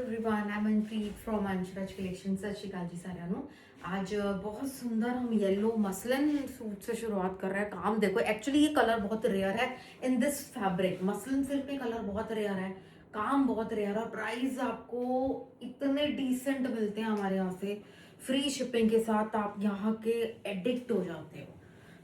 Everyone, I am Manpreet from Anshraj collection. सत श्री अकाल जी साਰਿਆਂ ਨੂੰ। आज बहुत सुंदर हम येलो मसलिन सूट से शुरुआत कर रहे हैं। काम देखो, एक्चुअली ये कलर बहुत रेयर है in this fabric. Muslin silk में कलर बहुत रेयर है, काम बहुत रेयर है। प्राइस आपको इतने डिसेंट मिलते हैं हमारे यहाँ से, फ्री शिपिंग के साथ। आप यहाँ के एडिक्ट हो जाते हो,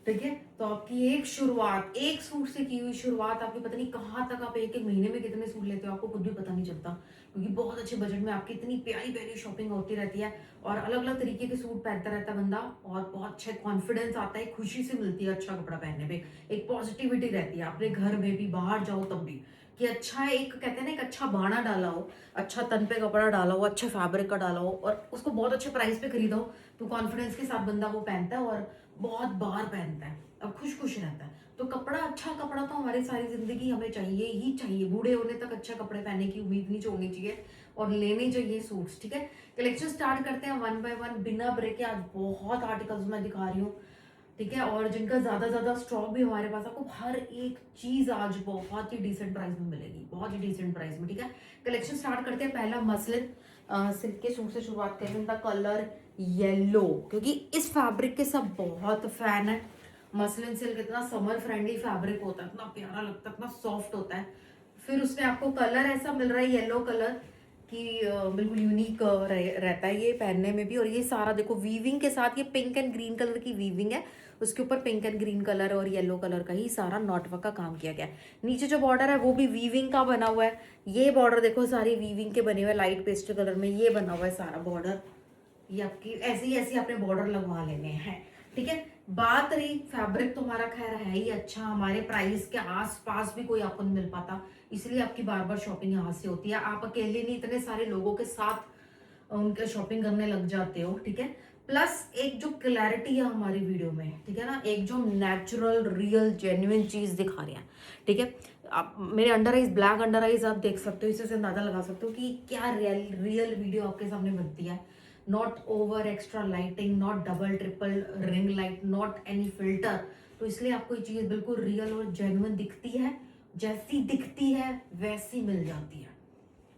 ठीक है। तो आपकी एक शुरुआत, एक सूट से की हुई शुरुआत, आपकी पता नहीं कहाँ तक आप एक एक महीने में कितने सूट लेते हो आपको खुद भी पता नहीं चलता, क्योंकि बहुत अच्छे बजट में आपकी इतनी प्यारी प्यारी शॉपिंग होती रहती है और अलग अलग तरीके के सूट पहनता रहता है बंदा, और बहुत अच्छा कॉन्फिडेंस आता है, खुशी से मिलती है अच्छा कपड़ा पहनने पे, एक पॉजिटिविटी रहती है अपने घर में भी, बाहर जाओ तब भी, कि अच्छा है। एक कहते हैं ना, एक अच्छा बाना डाला हो, अच्छा तन पे कपड़ा डाला हो, अच्छे फैब्रिक का डाला हो और उसको बहुत अच्छे प्राइस पे खरीदा हो, तो कॉन्फिडेंस के साथ बंदा वो पहनता है और बहुत बार पहनता है और खुश खुश रहता है। तो कपड़ा, अच्छा कपड़ा तो हमारी सारी जिंदगी हमें चाहिए ही चाहिए, बूढ़े होने तक अच्छा कपड़े पहनने की उम्मीद नहीं छोड़नी चाहिए और लेने चाहिए सूट्स, ठीक है। कलेक्शन स्टार्ट करते हैं वन बाय वन, बिना ब्रेक के। आज बहुत आर्टिकल्स मैं दिखा रही हूँ, ठीक है, और जिनका ज्यादा स्टॉक भी हमारे पास। आपको हर एक चीज आज बहुत ही डिसेंट प्राइस में मिलेगी, बहुत ही डिसेंट प्राइस में, ठीक है। कलेक्शन स्टार्ट करते हैं। पहला मसलिन सिल्क के सूट से शुरुआत करें। उनका कलर येलो, क्योंकि इस फैब्रिक के सब बहुत फैन है। मसलिन सिल्क इतना समर फ्रेंडली फैब्रिक होता है, इतना प्यारा लगता है, इतना सॉफ्ट होता है। फिर उसमें आपको कलर ऐसा मिल रहा है येलो कलर कि बिल्कुल यूनिक रहता है ये पहनने में भी। और ये सारा देखो वीविंग के साथ, ये पिंक एंड ग्रीन कलर की वीविंग है, उसके ऊपर पिंक एंड ग्रीन कलर और येलो कलर का ही सारा नॉटवर्क का काम किया गया है। नीचे जो बॉर्डर है वो भी वीविंग का बना हुआ है। ये बॉर्डर देखो सारी वीविंग के बने हुए, लाइट पेस्टल कलर में ये बना हुआ है सारा बॉर्डर। ये आपकी ऐसे ही आपने बॉर्डर लगवा लेने हैं, ठीक है। बात रही फैब्रिक, तो हमारा खैर है ही अच्छा, हमारे प्राइस के आसपास भी कोई आपको नहीं मिल पाता, इसलिए आपकी बार बार शॉपिंग यहाँ से होती है। आप अकेले नहीं, इतने सारे लोगों के साथ उनके शॉपिंग करने लग जाते हो, ठीक है। प्लस एक जो क्लैरिटी है हमारी वीडियो में, ठीक है ना, एक जो नेचुरल रियल जेन्युइन चीज दिखा रहे हैं, ठीक है। आप मेरे under eyes, black under eyes आप देख सकते हो, इससे से अंदाजा लगा सकते हो कि क्या रियल रियल वीडियो आपके सामने बनती है। Not over extra lighting, not double triple ring light, not any filter. तो इसलिए आपको ये चीज बिल्कुल रियल और जेन्युइन दिखती है, जैसी दिखती है वैसी मिल जाती है,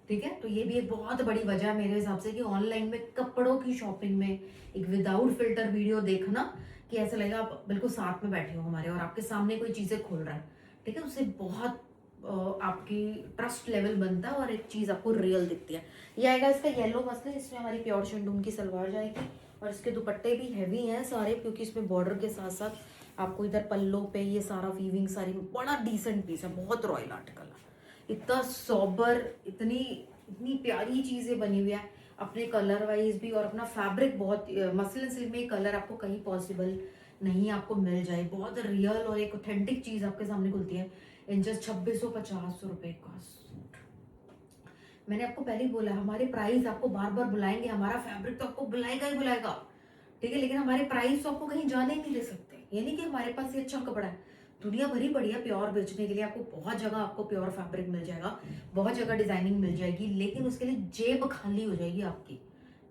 ठीक है। तो ये भी एक बहुत बड़ी वजह है मेरे हिसाब से कि ऑनलाइन में कपड़ों की शॉपिंग में एक विदाउट फिल्टर वीडियो देखना, कि ऐसा लगेगा आप बिल्कुल साथ में बैठे हो हमारे और आपके सामने कोई चीजें खोल रहा है, ठीक है। उससे बहुत आपकी ट्रस्ट लेवल बनता है और एक चीज आपको रियल दिखती है। ये आएगा इसका येलो मसलिन, इसमें हमारी प्योर शिंडून की सलवार जाएगी और इसके दुपट्टे भी हैवी हैं सारे, क्योंकि इसमें बॉर्डर के साथ साथ आपको इधर पल्लों पे ये सारा वीविंग, सारी बड़ा डिसेंट पीस है, बहुत रॉयल आर्टिकल है, इतना सोबर, इतनी इतनी प्यारी चीजें बनी हुई है अपने कलर वाइज भी, और अपना फैब्रिक बहुत मसलिन सिल्क में कलर आपको कहीं पॉसिबल नहीं आपको मिल जाए। बहुत रियल और एक ऑथेंटिक चीज आपके सामने खुलती है इन जस्ट 2650 रुपए का सूट। मैंने आपको पहले ही बोला, हमारे प्राइस आपको बार बार बुलाएंगे, हमारा फैब्रिक तो आपको बुलाएगा ही बुलाएगा, ठीक है, लेकिन हमारे प्राइस तो आपको कहीं जाने नहीं दे सकते। ये नहीं कि हमारे पास ये अच्छा कपड़ा है, दुनिया भरी पड़ी है प्योर बेचने के लिए, आपको बहुत जगह आपको प्योर फैब्रिक मिल जाएगा, बहुत जगह डिजाइनिंग मिल जाएगी, लेकिन उसके लिए जेब खाली हो जाएगी आपकी,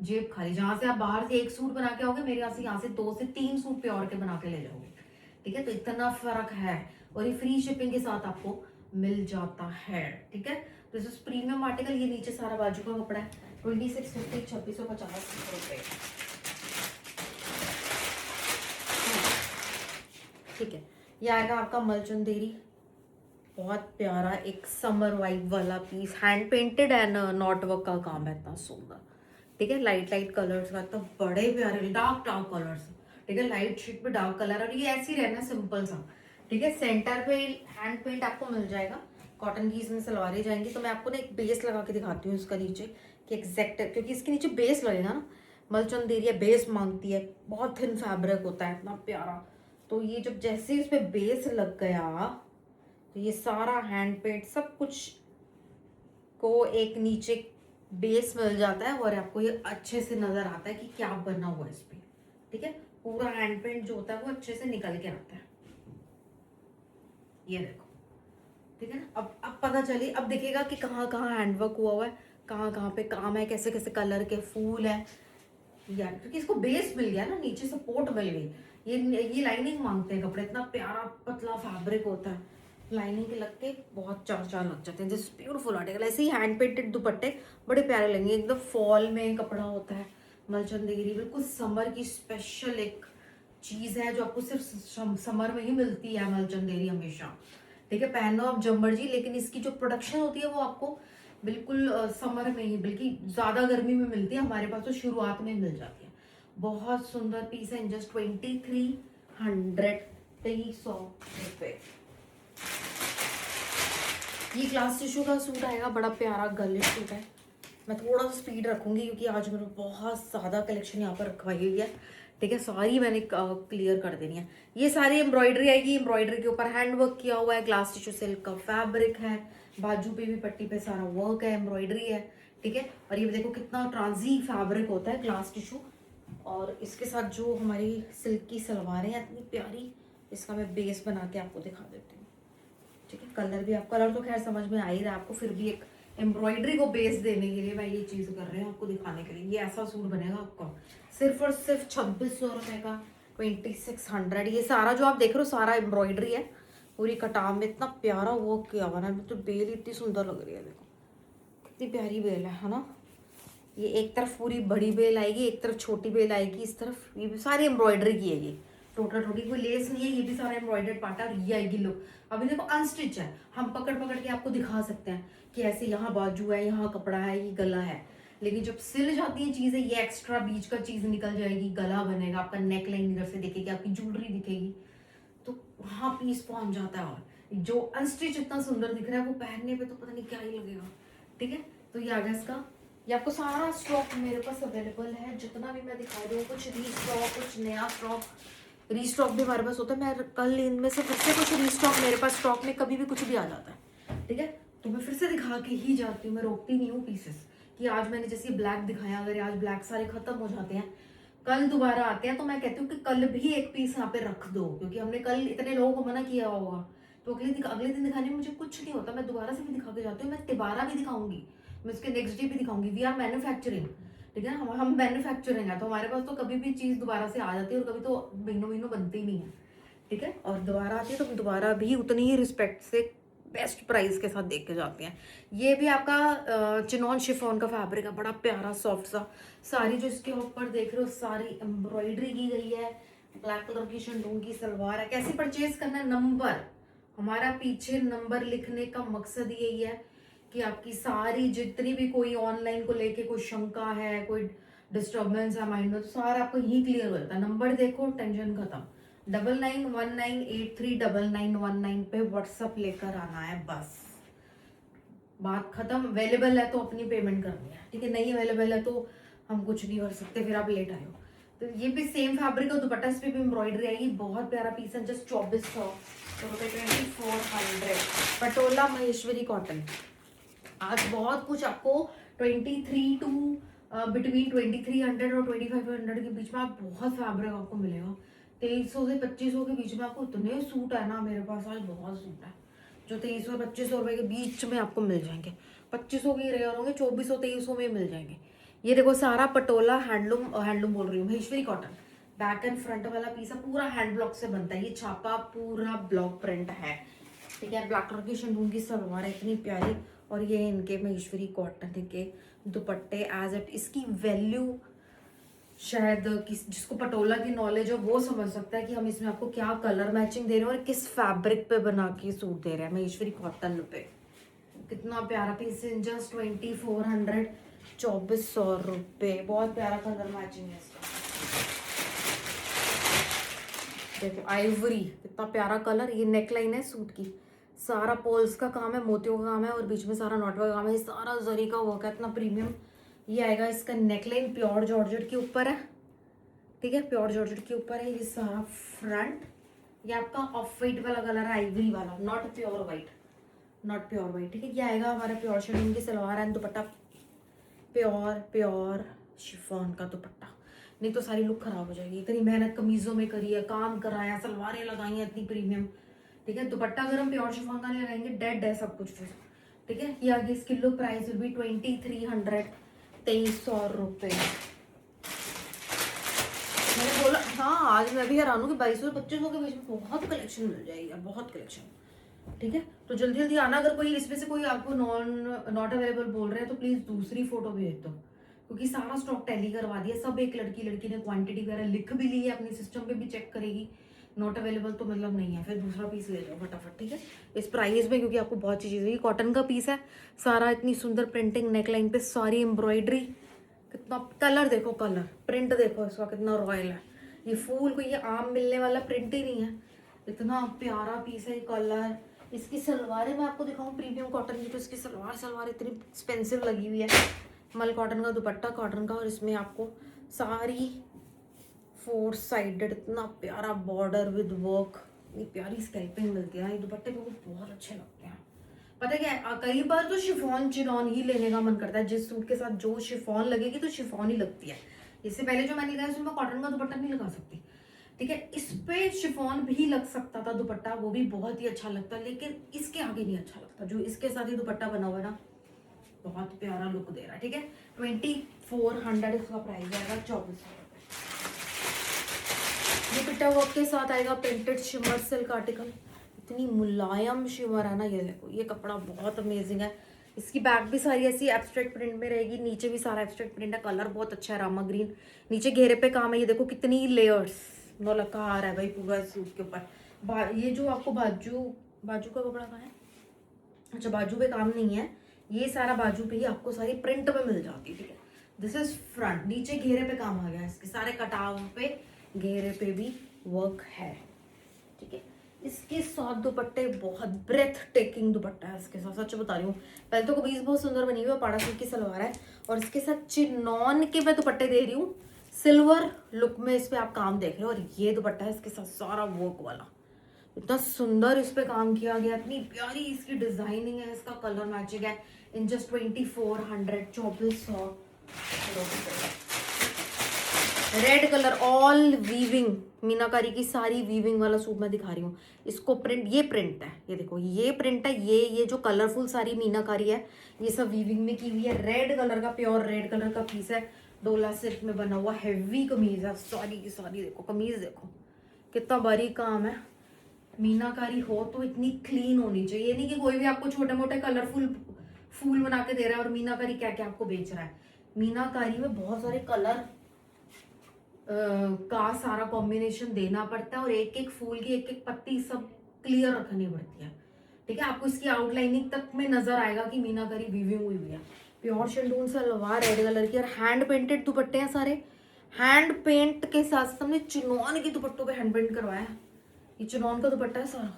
जेब खाली। जहां से आप बाहर से एक सूट बना के आओगे, मेरे यहाँ से 2 से 3 सूट प्योर के बना के ले जाओगे, ठीक है। तो इतना फर्क है और ये फ्री शिपिंग के साथ आपको मिल जाता है, ठीक है। तो दिस इज प्रीमियम आर्टिकल। ये नीचे सारा बाजू का कपड़ा है, 2650, 2650 रुपए, ठीक है। ये आएगा आपका मलचंदेरी, बहुत प्यारा एक समर वाइब वाला piece, hand painted and knot work का काम है, इतना सुंदर, ठीक है। लाइट लाइट कलर्स का, तो बड़े प्यारे डार्क डार्क कलर्स, ठीक है, लाइट शीट पे डार्क कलर, और ये ऐसे ही रहना सिंपल सा, ठीक है। सेंटर पे हैंड पेंट आपको मिल जाएगा, कॉटन की इसमें सलवारें जाएंगी। तो मैं आपको ना एक बेस लगा के दिखाती हूँ इसका नीचे, कि एग्जैक्ट, क्योंकि इसके नीचे बेस लगेगा ना, मलचंदेरिया बेस मांगती है, बहुत थिन फैब्रिक होता है, इतना प्यारा। तो ये जब जैसे ही उसमें बेस लग गया, तो ये सारा हैंड पेंट सब कुछ को एक नीचे बेस मिल जाता है और आपको ये अच्छे से नजर आता है कि क्या बना हुआ है इस पे, ठीक है। पूरा हैंड पेंट जो होता है वो अच्छे से निकल के आता है, ये देखो, ठीक है ना। अब पता चली, अब दिखेगा कि कहाँ कहाँ हैंडवर्क हुआ हुआ है, कहाँ कहाँ पे काम है, कैसे कैसे कलर के फूल है यार, क्योंकि इसको बेस मिल गया ना, नीचे सपोर्ट मिल गई। ये लाइनिंग मांगते हैं कपड़े, इतना प्यारा पतला फैब्रिक होता है, लाइनिंग के लग के बहुत चार चार लग जाते हैं। This beautiful article. ऐसे ही हैंड पेंटेड दुपट्टे बड़े प्यारे लगेंगे, एकदम फॉल में कपड़ा होता है। मलचंदेरी बिल्कुल समर की स्पेशल एक चीज है जो आपको सिर्फ समर में ही मिलती है, मलचंदेरी हमेशा। ठीक है, पहनो आप जब मर्जी, लेकिन इसकी जो प्रोडक्शन होती है वो आपको बिल्कुल समर में ही, बल्कि ज्यादा गर्मी में मिलती है। हमारे पास तो शुरुआत में मिल जाती है। बहुत सुंदर पीस है, जस्ट 2300, 2300 रुपए। ये ग्लास टिश्यू का सूट आएगा, बड़ा प्यारा गले सूट है। मैं थोड़ा सा स्पीड रखूंगी क्योंकि आज मैंने बहुत ज़्यादा कलेक्शन यहाँ पर रखवाई हुई है। ठीक है, सारी मैंने क्लियर कर देनी है। ये सारी एम्ब्रॉयडरी आएगी, एम्ब्रॉयडरी के ऊपर हैंड वर्क किया हुआ है, ग्लास टिश्यू सिल्क का फैब्रिक है, बाजू पे भी पट्टी पे सारा वर्क है, एम्ब्रॉयडरी है। ठीक है, और ये देखो कितना ट्रांजी फैब्रिक होता है ग्लास टिश्यू। और इसके साथ जो हमारी सिल्क की सलवारें हैं इतनी प्यारी, इसका मैं बेस बना के आपको दिखा देती हूँ। ठीक है, कलर भी आप, कलर तो खैर समझ में आ ही रहा है आपको, फिर भी एक एम्ब्रॉयडरी को बेस देने के लिए मैं ये चीज़ कर रही हूँ आपको दिखाने के लिए। ये ऐसा सूट बनेगा आपका सिर्फ और सिर्फ 2600 रुपये का, 2600। ये सारा जो आप देख रहे हो सारा एम्ब्रॉयडरी है, पूरी कटाव में इतना प्यारा वर्क किया हुआ ना। तो बेल इतनी सुंदर लग रही है, देखो कितनी प्यारी बेल है ना। ये एक तरफ पूरी बड़ी बेल आएगी, एक तरफ छोटी बेल आएगी, इस तरफ ये भी सारी एम्ब्रॉयडरी की है। ये टोटल कोई लेस नहीं है, ये भी सारा एम्ब्रॉयडर्ड पार्ट है। और ये आएगी लुक। अभी देखो अनस्टिच है, हम पकड़ पकड़ के आपको दिखा सकते हैं कि ऐसे यहाँ बाजू है, यहाँ कपड़ा है, ये गला है। लेकिन जब सिल जाती है चीजें, ये एक्स्ट्रा बीच का चीज निकल जाएगी, गला बनेगा आपका, नेक लाइन इधर से दिखेगी, आपकी ज्वेलरी दिखेगी, तो वहाँ पीस पहुंच जाता है। और जो अनस्टिच इतना सुंदर दिख रहा है, वो पहनने पे तो पता नहीं क्या ही लगेगा। ठीक है, तो ये आ गया इसका। ये आपको सारा स्टॉक मेरे पास अवेलेबल है, जितना भी मैं दिखा रही हूँ, कुछ रीस्टॉक, कुछ नया स्टॉक, रीस्टॉक भी हमारे पास होता है। मैं कल इनमें से फिर से कुछ रीस्टॉक, मेरे पास स्टॉक में कभी भी कुछ भी आ जाता है। ठीक है, तो मैं फिर से दिखा के ही जाती हूँ, मैं रोकती नहीं हूँ पीसेस कि आज मैंने जैसे ब्लैक दिखाया, अगर आज ब्लैक सारे खत्म हो जाते हैं, कल दोबारा आते हैं, तो मैं कहती हूँ कि कल भी एक पीस यहाँ पे रख दो, क्योंकि हमने कल इतने लोगों को मना किया होगा। तो अगले दिन दिखाने में मुझे कुछ नहीं होता, मैं दोबारा से भी दिखा के जाती हूँ, मैं तिबारा भी दिखाऊंगी, मैं उसके नेक्स्ट डे भी दिखाऊंगी। We are manufacturing. ठीक है, हम मैन्युफैक्चरिंग है, तो हमारे पास तो कभी भी चीज़ दोबारा से आ जाती है, और कभी तो महीनों महीनों बनती ही नहीं है। ठीक है, और दोबारा आती है तो हम दोबारा भी उतनी ही रिस्पेक्ट से बेस्ट प्राइस के साथ देख के जाते हैं। ये भी आपका चिनॉन शिफॉन का फैब्रिक है, बड़ा प्यारा सॉफ्ट सा। सारी जो इसके ऊपर देख रहे हो सारी एम्ब्रॉयडरी की गई है। ब्लैक कलर की शंडून की सलवार है। कैसे परचेज करना है, नंबर, हमारा पीछे नंबर लिखने का मकसद यही है कि आपकी सारी जितनी भी कोई ऑनलाइन को लेके कोई शंका है, कोई डिस्टर्बेंस है माइंड में, तो सारा आपको यही क्लियर हो जाता है। नंबर देखो, टेंशन खत्म। 9919839919 पे व्हाट्सअप लेकर आना है, बस बात खत्म। अवेलेबल है तो अपनी पेमेंट करनी है। ठीक है, नहीं अवेलेबल है तो हम कुछ नहीं कर सकते, फिर आप लेट आए हो। तो ये भी सेम फैब्रिक का दुपट्टा, इस पे भी एम्ब्रॉयडरी आएगी। बहुत प्यारा पीस है, जस्ट 2400 रुपये, 2400। पटोला महेश्वरी कॉटन। आज बहुत कुछ आपको 23 टू बिटवीन 2300 और 2500 के बीच में आप बहुत फैब्रिक आपको मिलेगा। 2300 से 2500 के बीच में आपको इतने सूट है ना मेरे पास, आज बहुत सूट है जो 2300 2500 रुपए के बीच में आपको मिल जाएंगे। 2500 के रेयर होंगे, 2400 2300 में मिल जाएंगे। ये देखो सारा पटोला हैंडलूम बोल रही हूँ, Maheshwari cotton. Back and front वाला पीस है, पूरा हैंड ब्लॉक से बनता है। ये छापा पूरा ब्लॉक प्रिंट है। ठीक है, ब्लैक कलर की शंडून की सलवार है इतनी प्यारी, और ये इनके महेश्वरी कॉटन के दुपट्टे एज इट। इसकी वैल्यू शायद जिसको पटोला की नॉलेज हो वो समझ सकता है कि हम इसमें आपको क्या कलर मैचिंग दे रहे हैं और किस फैब्रिक पे बना के सूट दे रहे हैं। महेश्वरी कॉटन पे कितना प्यारा पीस है, जस्ट 2400, 2400 रुपये। बहुत प्यारा कलर मैचिंग है इसका। देखो आइवरी, कितना प्यारा कलर। ये नेक लाइन है सूट की, सारा पोल्स का काम है, मोतियों का काम है, और बीच में सारा नॉट का काम है। ये सारा जरी का वर्क है, इतना प्रीमियम। ये आएगा, इसका नेकलाइन प्योर जॉर्जेट के ऊपर है। ठीक है, प्योर जॉर्जेट के ऊपर है। ये सारा फ्रंट, ये आपका ऑफ वाइट वाला कलर है, आइवरी वाला, not pure white, not pure white. ठीक है, ये आएगा हमारा प्योर शेडिंग की salwar and dupatta, pure chiffon का दुपट्टा। नहीं तो सारी लुक खराब हो जाएगी। इतनी मेहनत कमीजों में करी है, काम कराया, सलवारें लगाई हैं इतनी प्रीमियम। ठीक है, दुपट्टा अगर हम प्योर शिफॉन का लगाएंगे डेड है सब कुछ फिर। ठीक है, ये आगे इसकी लुक प्राइस विल बी 2300, 2300 रुपये। मैंने बोला हाँ, आज मैं भी हैरान हूँ कि 2200 और 2500 के बीच में बहुत कलेक्शन मिल जाएगी, बहुत कलेक्शन। ठीक है, तो जल्दी जल्दी आना। अगर कोई इसमें से कोई आपको नॉट अवेलेबल बोल रहे हैं तो प्लीज दूसरी फोटो भेज दो, क्योंकि सारा स्टॉक टैली करवा दिया सब। एक लड़की ने क्वांटिटी वगैरह लिख भी ली है, अपने सिस्टम पे भी चेक करेगी, नॉट अवेलेबल तो मतलब नहीं है, फिर दूसरा पीस ले जाओ फटाफट, ठीक है, इस प्राइस में, क्योंकि आपको बहुत अच्छी चीज़ है। कॉटन का पीस है सारा, इतनी सुंदर प्रिंटिंग, नेकलाइन पे सारी एम्ब्रॉयडरी, कितना कलर देखो, कलर प्रिंट देखो इसका कितना रॉयल है। ये फूल को ये आम मिलने वाला प्रिंट ही नहीं है, इतना प्यारा पीस है। कलर, इसकी सलवारें मैं आपको दिखाऊं प्रीमियम कॉटन की, तो इसकी सलवार इतनी एक्सपेंसिव लगी हुई है। मल कॉटन का दुपट्टा कॉटन का, और इसमें आपको सारी 4 साइडेड इतना प्यारा बॉर्डर विद वर्क, इतनी प्यारी स्कैल्पिंग मिलती है। ये दुपट्टे मेरे को बहुत अच्छे लगते हैं। पता है क्या, कई बार तो शिफॉन चिनॉन ही लेने का मन करता है, जिस सूट के साथ जो शिफॉन लगेगी तो शिफॉन ही लगती है। इससे पहले जो मैंने लगाया उसमें मैं कॉटन का दुपट्टा नहीं लगा सकती, ठीक है। इस पे शिफॉन भी लग सकता था दुपट्टा, वो भी बहुत ही अच्छा लगता, लेकिन इसके आगे नहीं अच्छा लगता। जो इसके साथ ही दुपट्टा बना हुआ है ना, बहुत प्यारा लुक दे रहा है, ठीक है। 2400 इसका प्राइस आएगा, 2400 रुपये। ये पिटा वर्क के साथ आएगा प्रिंटेड शिमर सिल्क आर्टिकल, इतनी मुलायम शिमर है ना, ये देखो, ये कपड़ा बहुत अमेजिंग है। इसकी बैक भी सारी ऐसी एब्स्ट्रैक्ट प्रिंट में रहेगी, नीचे भी सारा एब्स्ट्रैक्ट प्रिंट है, कलर बहुत अच्छा है रामा ग्रीन, नीचे घेरे पे काम है। ये देखो कितनी लेयर्स नौलखा आ रहा है भाई पूरा सूट के ऊपर। ये जो आपको बाजू का कपड़ा कहाँ है, अच्छा बाजू पे काम नहीं है, ये सारा बाजू पे ही आपको सारी प्रिंट में मिल जाती है, ठीक है। दिस इज फ्रंट, नीचे घेरे पे काम आ गया, इसके सारे कटाव पे घेरे पे भी वर्क है, ठीक है। इसके साथ दुपट्टे बहुत ब्रेथ टेकिंग दुपट्टा है इसके साथ, सच बता रही हूँ। पहले तो कमीज बहुत सुंदर बनी हुई है, पाड़ा सिल्क की सलवार है, और इसके साथ चिनॉन के मैं दुपट्टे दे रही हूँ, सिल्वर लुक में इस पे आप काम देख रहे हो। और ये दुपट्टा है इसके साथ सारा वर्क वाला, इतना सुंदर इस पे काम किया गया, इतनी प्यारी इसकी डिजाइनिंग है, इसका कलर मैचिंग है। In just 2400, 2400 red colour, all weaving, meenakari की सारी वीविंग वाला सूट मैं दिखा रही हूँ। इसको प्रिंट, ये प्रिंट है, ये देखो ये प्रिंट है, ये जो कलरफुल सारी मीनाकारी है ये सब वीविंग में की हुई है। रेड कलर का, प्योर रेड कलर का पीस है, डोला सिल्क में बना हुआ हैवी कमीज है, सारी की सारी देखो कमीज देखो कितना बारीक काम है। मीनाकारी हो तो इतनी क्लीन होनी चाहिए, ये नहीं कि कोई भी आपको छोटे मोटे कलरफुल फूल बना के दे रहा है और मीनाकारी क्या क्या आपको बेच रहा है। मीनाकारी में बहुत सारे कलर का सारा कॉम्बिनेशन देना पड़ता है, और एक एक फूल की एक एक पत्ती सब क्लियर रखनी पड़ती है, ठीक है। आपको इसकी आउटलाइनिंग तक में नजर आएगा कि मीनाकारी वीविंग हुई है। प्योर शेंडून सलवार रेड कलर की, और हैंड पेंटेड दुपट्टे हैं सारे, हैंड पेंट के साथ हमने चिनॉन के दुपट्टों पे हैंड पेंट करवाया है। ये चिनॉन का दुपट्टा है सारा,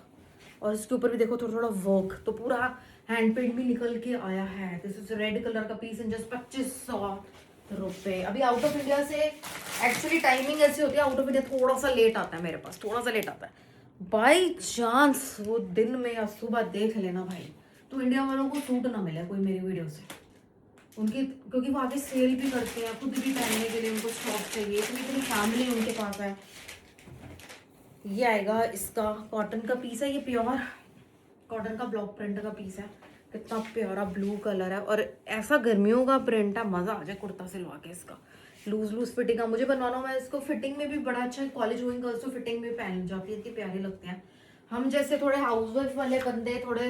और इसके ऊपर भी देखो थोड़ा थोड़ा वर्क, तो पूरा हैंड पेंट भी निकल के आया है। दिस इज रेड कलर का पीस इन जस्ट 2500 रुपए। अभी आउट ऑफ इंडिया से एक्चुअली टाइमिंग ऐसी होती है, आउट ऑफ इंडिया थोड़ा सा लेट आता है मेरे पास, थोड़ा सा लेट आता है। बाई चांस वो दिन में या सुबह देख लेना भाई, तो इंडिया वालों को सूट ना मिले कोई मेरी वीडियो से, उनकी, क्योंकि वो आगे सेल भी करते हैं, खुद भी पहनने के लिए उनको स्टॉक चाहिए, इतनी फैमिली उनके पास है। ये आएगा इसका कॉटन का पीस है, ये प्योर कॉटन का ब्लॉक प्रिंट का पीस है, कितना प्यारा ब्लू कलर है, और ऐसा गर्मियों का प्रिंट है, मजा आ जाए कुर्ता सिलवा के। इसका लूज फिटिंग का मुझे बनवाना, मैं इसको फिटिंग में भी बड़ा अच्छा है, कॉलेज गोइंग गर्ल्स तो फिटिंग में पहन जाती है, इतनी प्यारे लगते हैं। हम जैसे थोड़े हाउसवाइफ वाले बंदे, थोड़े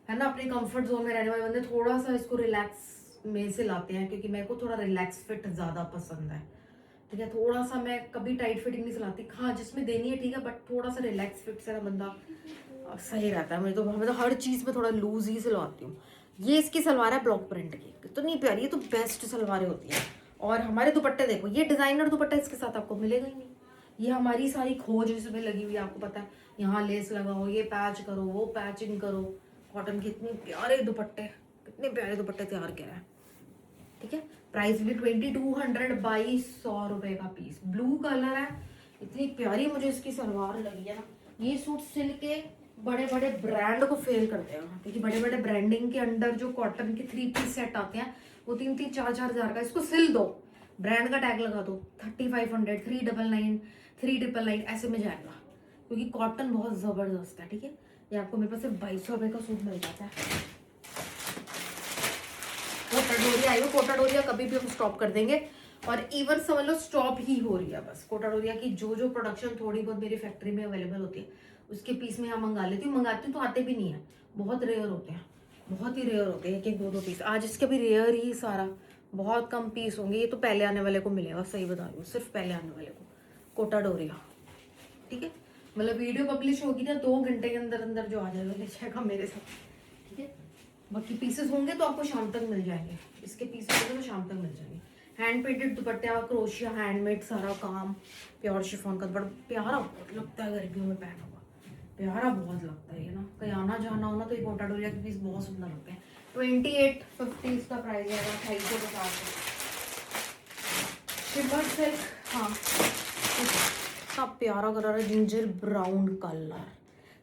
है ना अपने कंफर्ट जोन में रहने वाले बंदे, थोड़ा सा इसको रिलैक्स में से लाते हैं, क्योंकि मेरे को थोड़ा रिलैक्स फिट ज्यादा पसंद है, ठीक है। थोड़ा सा मैं कभी टाइट फिटिंग नहीं सिलाती, हाँ जिसमें देनी है ठीक है, बट थोड़ा सा रिलैक्स फिट से बंदा सही रहता है। मैं तो हर चीज़ में थोड़ा लूज ही सिलवाती हूँ। ये इसकी सलवार है ब्लॉक प्रिंट की, कितनी प्यारी, ये तो बेस्ट सलवारें होती हैं। और हमारे दुपट्टे देखो, ये डिजाइनर दुपट्टा इसके साथ आपको मिलेगा ही नहीं। ये हमारी सारी खोज इसमें लगी हुई है, आपको पता है, यहाँ लेस लगाओ, ये पैच करो, वो पैचिंग करो, कॉटन के इतने प्यारे दुपट्टे, कितने प्यारे दुपट्टे तैयार किया है, ठीक है। प्राइस भी 2200, 2200 रुपए का पीस, ब्लू कलर है, इतनी प्यारी मुझे इसकी सलवार लगी है ना। ये सूट सिल के बड़े बड़े ब्रांड को फेल करते हैं, क्योंकि बड़े बड़े ब्रांडिंग के अंडर जो कॉटन के 3 पीस सेट आते हैं वो 3-3, 4-4 हजार का, इसको सिल दो, ब्रांड का टैग लगा दो, 3500, 399, 399 ऐसे में जाएगा, क्योंकि कॉटन बहुत जबरदस्त है, ठीक है। ये आपको मेरे पास सिर्फ 2200 रुपए का सूट मिल जाता है। कोटा डोरिया आई हो, कोटा डोरिया कभी भी हम स्टॉप कर देंगे, और इवन समझ लो स्टॉप ही हो रही है बस। कोटा डोरिया की जो जो प्रोडक्शन थोड़ी बहुत मेरी फैक्ट्री में अवेलेबल होती है उसके पीस में यहाँ मंगा लेती हूँ, मंगाती हूँ तो आते भी नहीं है, बहुत रेयर होते हैं, बहुत ही रेयर होते हैं, एक एक दो दो पीस। आज इसके भी रेयर ही सारा, बहुत कम पीस होंगे। ये तो पहले आने वाले को मिलेगा, सही बता रही हूँ, सिर्फ पहले आने वाले को, कोटा डोरिया। ठीक है, मतलब वीडियो पब्लिश होगी ना 2 घंटे के अंदर अंदर जो आ जाएगा ले जाएगा मेरे साथ। ठीक है, बाकी पीसेस होंगे तो आपको शाम तक मिल जाएंगे, इसके पीसेस होंगे तो शाम तक मिल जाएंगे। हैंड पेंटेड दुपट्टा, क्रोशिया, हैंडमेड सारा काम, प्योर शिफॉन का, बड़ा प्यारा बहुत लगता है गर्मियों में पहना हुआ, प्यारा बहुत लगता है ये ना, कहीं आना जाना हो ना तो ये कोटा डोरिया के पीस बहुत सुंदर लगते हैं। 2850 इसका प्राइस है, 250 शिमर सिल्क। हाँ, इतना प्यारा कलर है, ginger brown colour,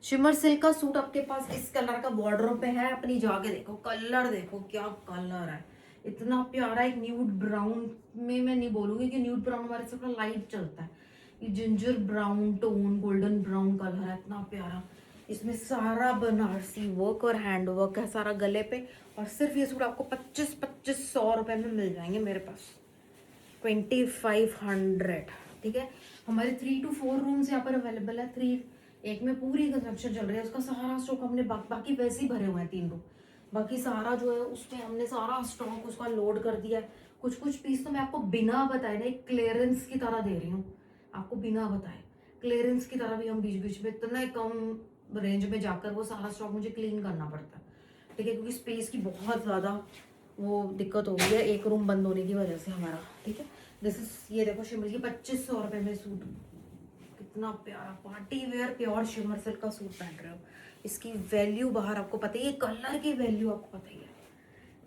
shimmer silk का सूट आपके पास इस कलर का बॉर्डर पे है, अपनी जाके देखो, कलर देखो क्या कलर है, इतना प्यारा। एक न्यूड ब्राउन में, मैं नहीं बोलूंगी कि न्यूड ब्राउन हमारे से थोड़ा लाइट चलता है, ये ginger brown tone golden brown colour है, इतना प्यारा। इसमें सारा बनारसी वर्क और हैंड वर्क है सारा गले पे, और सिर्फ ये सूट आपको 2500 रुपए में मिल जाएंगे मेरे पास, 2500। ठीक है, हमारे 3 to 4 रूम्स यहाँ पर अवेलेबल है। 3, एक में पूरी कंस्ट्रक्शन चल रही है, उसका सारा स्टॉक हमने बाकी वैसे ही भरे हुए हैं 3 रूम, बाकी सारा जो है उसमें हमने सारा स्टॉक उसका लोड कर दिया है। कुछ कुछ पीस तो मैं आपको बिना बताए ना एक क्लियरेंस की तरह दे रही हूँ, आपको बिना बताए क्लियरेंस की तरह भी हम बीच बीच में इतना कम रेंज में जाकर वो सारा स्टॉक मुझे क्लीन करना पड़ता है। ठीक है, क्योंकि स्पेस की बहुत ज़्यादा वो दिक्कत हो गई है एक रूम बंद होने की वजह से हमारा। ठीक है, दिस इज, ये देखो शिमर की 2500 रुपये में सूट, कितना प्यारा party wear pure shimmer silk का सूट पहन रहे हो, इसकी वैल्यू बाहर आपको पता ही है, कलर की वैल्यू आपको पता ही है,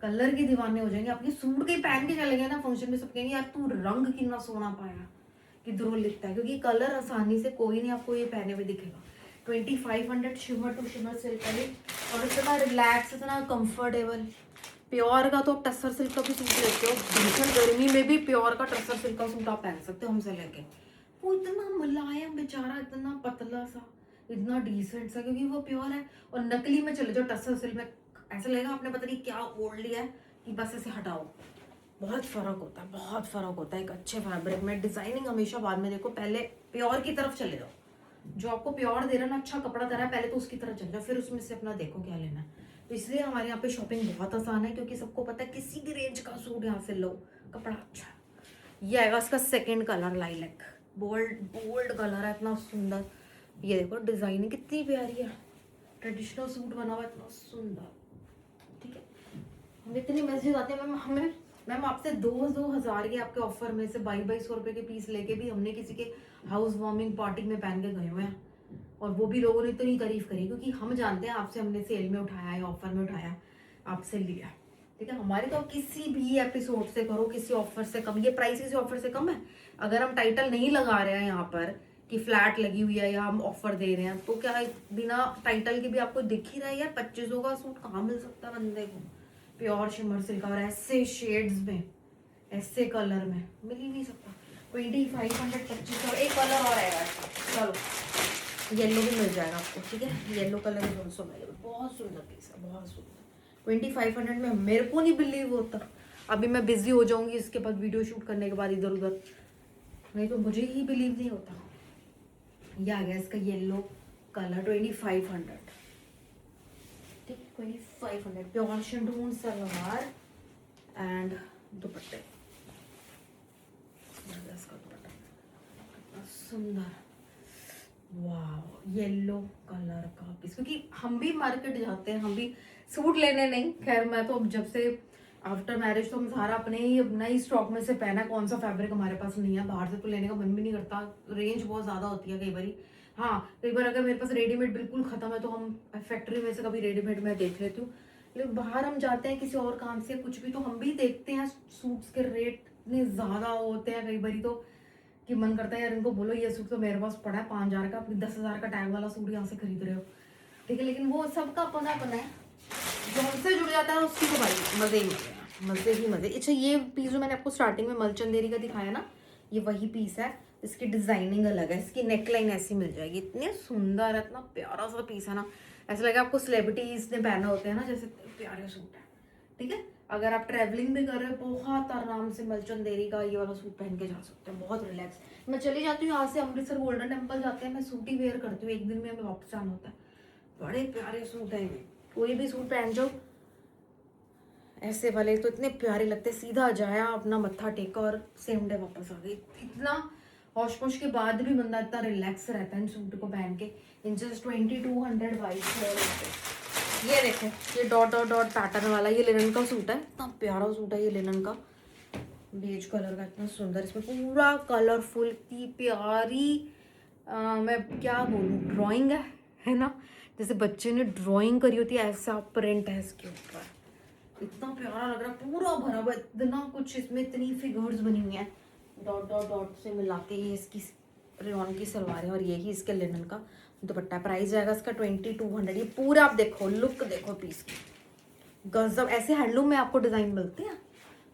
कलर के दीवाने हो जाएंगे। आपके सूट के पहन के चले गए ना फंक्शन में, सब कहेंगे यार तू रंग कितना सोना पाया, किधरों लिखता है, क्योंकि कलर आसानी से कोई नहीं आपको ये पहने हुए दिखेगा। 2500 शिमर टू शिमर सिल्क का, और इतना रिलैक्स, इतना कंफर्टेबल। प्योर का तो टसर सिल्क का भी सूट लेते हो, भीषण गर्मी में भी प्योर का टसर सिल्क का सूट आप पहन सकते हो हमसे लेके, वो इतना मुलायम बेचारा, इतना पतला सा, इतना डिसेंट सा, क्योंकि वो प्योर है। और नकली में चले जाओ टसर सिल्क में, ऐसा लगेगा आपने पता नहीं क्या ओढ़ लिया है कि बस ऐसे हटाओ, बहुत फर्क होता है, बहुत फर्क होता है एक अच्छे फैब्रिक में। डिजाइनिंग हमेशा बाद में देखो, पहले प्योर की तरफ चले जाओ, जो आपको प्योर दे रहा है ना, अच्छा कपड़ा दे रहा है, पहले तो उसकी तरफ चले जाओ, फिर उसमें से अपना देखो क्या लेना है। तो इसलिए हमारे यहाँ पे शॉपिंग बहुत आसान है, क्योंकि सबको पता है किसी भी रेंज का सूट यहाँ से लो, कपड़ा अच्छा। ये आएगा इसका second colour, lilac, bold bold colour है, इतना सुंदर। ये देखो डिजाइनिंग कितनी प्यारी है, ट्रेडिशनल सूट बना हुआ इतना सुंदर। ठीक है, हम इतनी मैसेज आते हैं हमें मैम आपसे 2,000 के आपके ऑफर में से 2200 रुपए के पीस लेके भी हमने किसी के हाउस वार्मिंग पार्टी में पहन के गए हुए हैं, और वो भी लोगों ने इतनी तारीफ करी, क्योंकि हम जानते हैं आपसे हमने सेल में उठाया है, ऑफर में उठाया, आपसे लिया। ठीक है, हमारे तो किसी भी एपिसोड से करो, किसी ऑफर से कम, ये प्राइस किसी ऑफर से कम है। अगर हम टाइटल नहीं लगा रहे हैं यहाँ पर कि फ्लैट लगी हुई है या हम ऑफर दे रहे हैं, तो क्या बिना टाइटल के भी आपको दिख ही रहा है यार 2500 का सूट कहाँ मिल सकता है बंदे को, प्योर शिमर सिल्क, और ऐसे शेड्स में, ऐसे कलर में मिल ही नहीं सकता। 2500, 2500। एक कलर और आएगा, चलो येलो भी मिल जाएगा आपको। ठीक है, yellow colour is also available, बहुत सुंदर पीस है, बहुत सुंदर। 2500 में मेरे को नहीं बिलीव होता, अभी मैं बिजी हो जाऊंगी इसके बाद वीडियो शूट करने के बाद इधर उधर, नहीं तो मुझे ही बिलीव नहीं होता। ये आ गया इसका येलो कलर, 2500। ठीक, 2500 प्योर शिमर सलवार एंड दुपट्टे, इसका दुपट्टा सुंदर, वाह येलो कलर का पीस। क्योंकि हम भी मार्केट जाते हैं, हम भी सूट लेने नहीं, खैर मैं तो जब से आफ्टर मैरिज तो हम सारा अपने ही स्टॉक में से पहना, कौन सा फैब्रिक हमारे पास नहीं है, बाहर से तो लेने का मन भी नहीं करता, रेंज बहुत ज़्यादा होती है कई बार। हाँ, कई बार अगर मेरे पास रेडीमेड बिल्कुल ख़त्म है तो हम फैक्ट्री में से कभी रेडीमेड में देख लेती हूँ, लेकिन बाहर हम जाते हैं किसी और काम से कुछ भी, तो हम भी देखते हैं सूट्स के रेट इतने ज़्यादा होते हैं कई बार तो, कि मन करता है यार इनको बोलो ये सूट तो मेरे पास पड़ा है 5000 का, अपनी 10,000 का टैग वाला सूट यहाँ से खरीद रहे हो। ठीक है, लेकिन वो सबका अपना अपना है, जो हमसे जुड़ जाता है उसकी तो भाई मजे ही मजे हैं, मजे ही मजे। अच्छा, ये पीस जो मैंने आपको स्टार्टिंग में मलचंदेरी का दिखाया ना, ये वही पीस है, इसकी डिजाइनिंग अलग है, इसकी नेकलाइन ऐसी मिल जाएगी, इतने सुंदर है, इतना प्यारा सा पीस है ना, ऐसा लगा आपको सेलिब्रिटीज ने पहना होते हैं ना, जैसे प्यारे सूट है। ठीक है, अगर आप ट्रैवलिंग भी कर रहे हो बहुत आराम से मलचंदेरी का ये वाला सूट पहन के जा सकते हैं, बहुत रिलैक्स। मैं चली जाती हूँ यहाँ से अमृतसर गोल्डन टेम्पल जाते हैं, मैं सूट ही वेयर करती हूँ, एक दिन में हमें वापस आना होता है। बड़े प्यारे सूट हैं ये, कोई भी सूट पहन जाओ ऐसे वाले तो इतने प्यारे लगते हैं। सीधा जाया अपना मत्था टेका और सेम डे वापस आ गई। इतना हौश पोश के बाद भी बंदा इतना रिलैक्स रहता है इन सूट को पहन के। In just 2200 white. ये देखें, ये डॉट डॉट डॉट पैटर्न वाला ये लिनन का सूट है, इतना प्यारा सूट है ये लिनन का, बेज कलर का, इतना सुंदर। इसमें पूरा कलरफुल, इतनी प्यारी मैं क्या बोलूँ, ड्राइंग है ना, जैसे बच्चे ने ड्राइंग करी होती है ऐसा प्रिंट है इसके ऊपर। इतना प्यारा लग रहा है, पूरा भरा हुआ, इतना कुछ इसमें, इतनी फिगर्स बनी हुई हैं डॉट डॉट डॉट से मिला के। ये इसकी रेयॉन की सलवार है और यही इसके लिनन का दुपट्टा। प्राइस जाएगा इसका 2200। ये पूरा आप देखो, लुक देखो पीस की, गजब। ऐसे हैंडलूम में आपको डिजाइन मिलते हैं,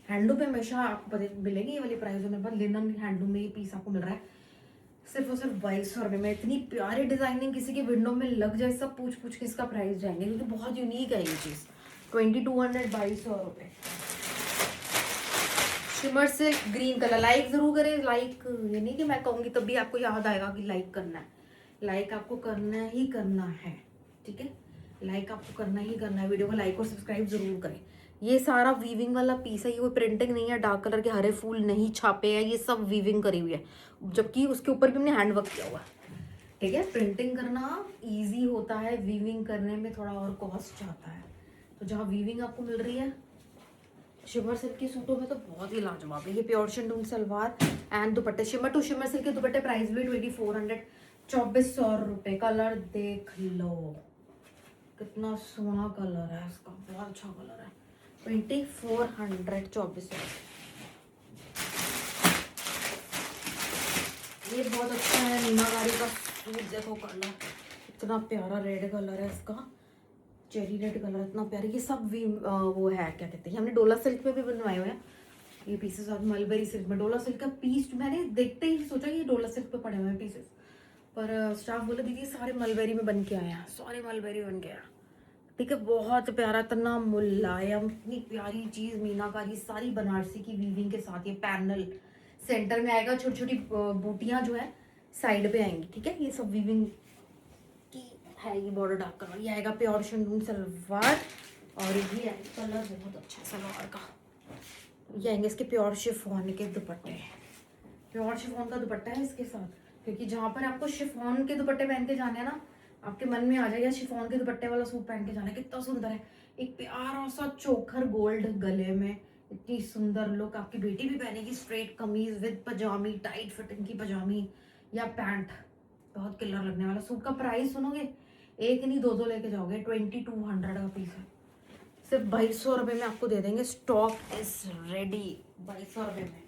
हैंडलूम में हमेशा आपको मिलेंगे ये वाली प्राइस में, पर लिनन हैंडलूम में ये पीस आपको मिल रहा है सिर्फ और सिर्फ 2200 रुपये में। इतनी प्यारी डिजाइनिंग किसी के विंडो में लग जाए, सब पूछ पूछ के इसका प्राइस जाएंगे, क्योंकि बहुत यूनिक है ये चीज़। 2200, 2200 रुपये। Shimmer silk green colour, like जरूर करें। लाइक ये नहीं कि मैं कहूँगी तभी आपको याद आएगा कि लाइक करना है, लाइक आपको करना ही करना है, ठीक है, लाइक आपको करना ही करना है। वीडियो को लाइक और सब्सक्राइब जरूर करें। ये सारा वीविंग वाला पीस है, ये कोई प्रिंटिंग नहीं है, डार्क कलर के हरे फूल नहीं छापे हैं, ये सब वीविंग करी हुई है, जबकि उसके ऊपर भी हमने हैंडवर्क किया हुआ है, ठीक है। प्रिंटिंग करना इजी होता है, वीविंग करने में थोड़ा और कॉस्ट आता है। तो जहाँ वीविंग आपको मिल रही है शिमर सिल्क के सूटों में तो बहुत ही लाजवाब है। ये प्योर शिंडून सलवार एंड दुपट्टे, शिमर टू शिमर सिल्क के दुपट्टे, प्राइस भी 2400, 2400 रुपये। कलर देख लो कितना सोना कलर है इसका, बहुत अच्छा कलर है। 2400, 2400। ये बहुत अच्छा है, मीनाकारी का सूट देखो, कलर इतना प्यारा रेड कलर है इसका, चेरी रेड कलर इतना प्यारा। ये सब भी वो है, क्या कहते हैं, हमने डोला सिल्क में भी बनवाए हुए हैं ये पीसेस, और मलबेरी सिल्क में। डोला सिल्क का पीस मैंने देखते ही सोचा ये डोला सिल्क पे पड़े हुए हैं पीसेस, पर स्टाफ बोले दीदी सारे मलबेरी में बन के आए हैं, सारे मलबेरी बन के आए, ठीक है। बहुत प्यारा, इतना मुलायम, इतनी प्यारी चीज़, मीनाकारी सारी बनारसी की वीविंग के साथ। ये पैनल सेंटर में आएगा, छोटी छोटी बूटियाँ जो है साइड पे आएंगी, ठीक है। ये सब वीविंग की है। ये बॉर्डर डार्क कलर, ये आएगा प्योर शिंडून सलवार, और ये कलर बहुत अच्छा है सलवार का। ये आएंगे इसके प्योर शिफॉन के दुपट्टे, प्योर शिफॉन का दुपट्टा है इसके साथ, क्योंकि जहाँ पर आपको शिफॉन के दुपट्टे पहन के जाने हैं ना, आपके मन में आ जाएगा शिफॉन के दुपट्टे वाला सूट पहन के जाना है। कितना सुंदर है, एक प्यारा सा चोकर गोल्ड गले में, इतनी सुंदर लुक। आपकी बेटी भी पहनेगी, स्ट्रेट कमीज विद पजामी, टाइट फिटिंग की पजामी या पैंट, बहुत किलर लगने वाला सूट। का प्राइस सुनोगे, एक नहीं दो लेके जाओगे। 2200 का पीस है, सिर्फ 2200 रुपये में आपको दे देंगे। स्टॉक इज रेडी 2200 रुपये में।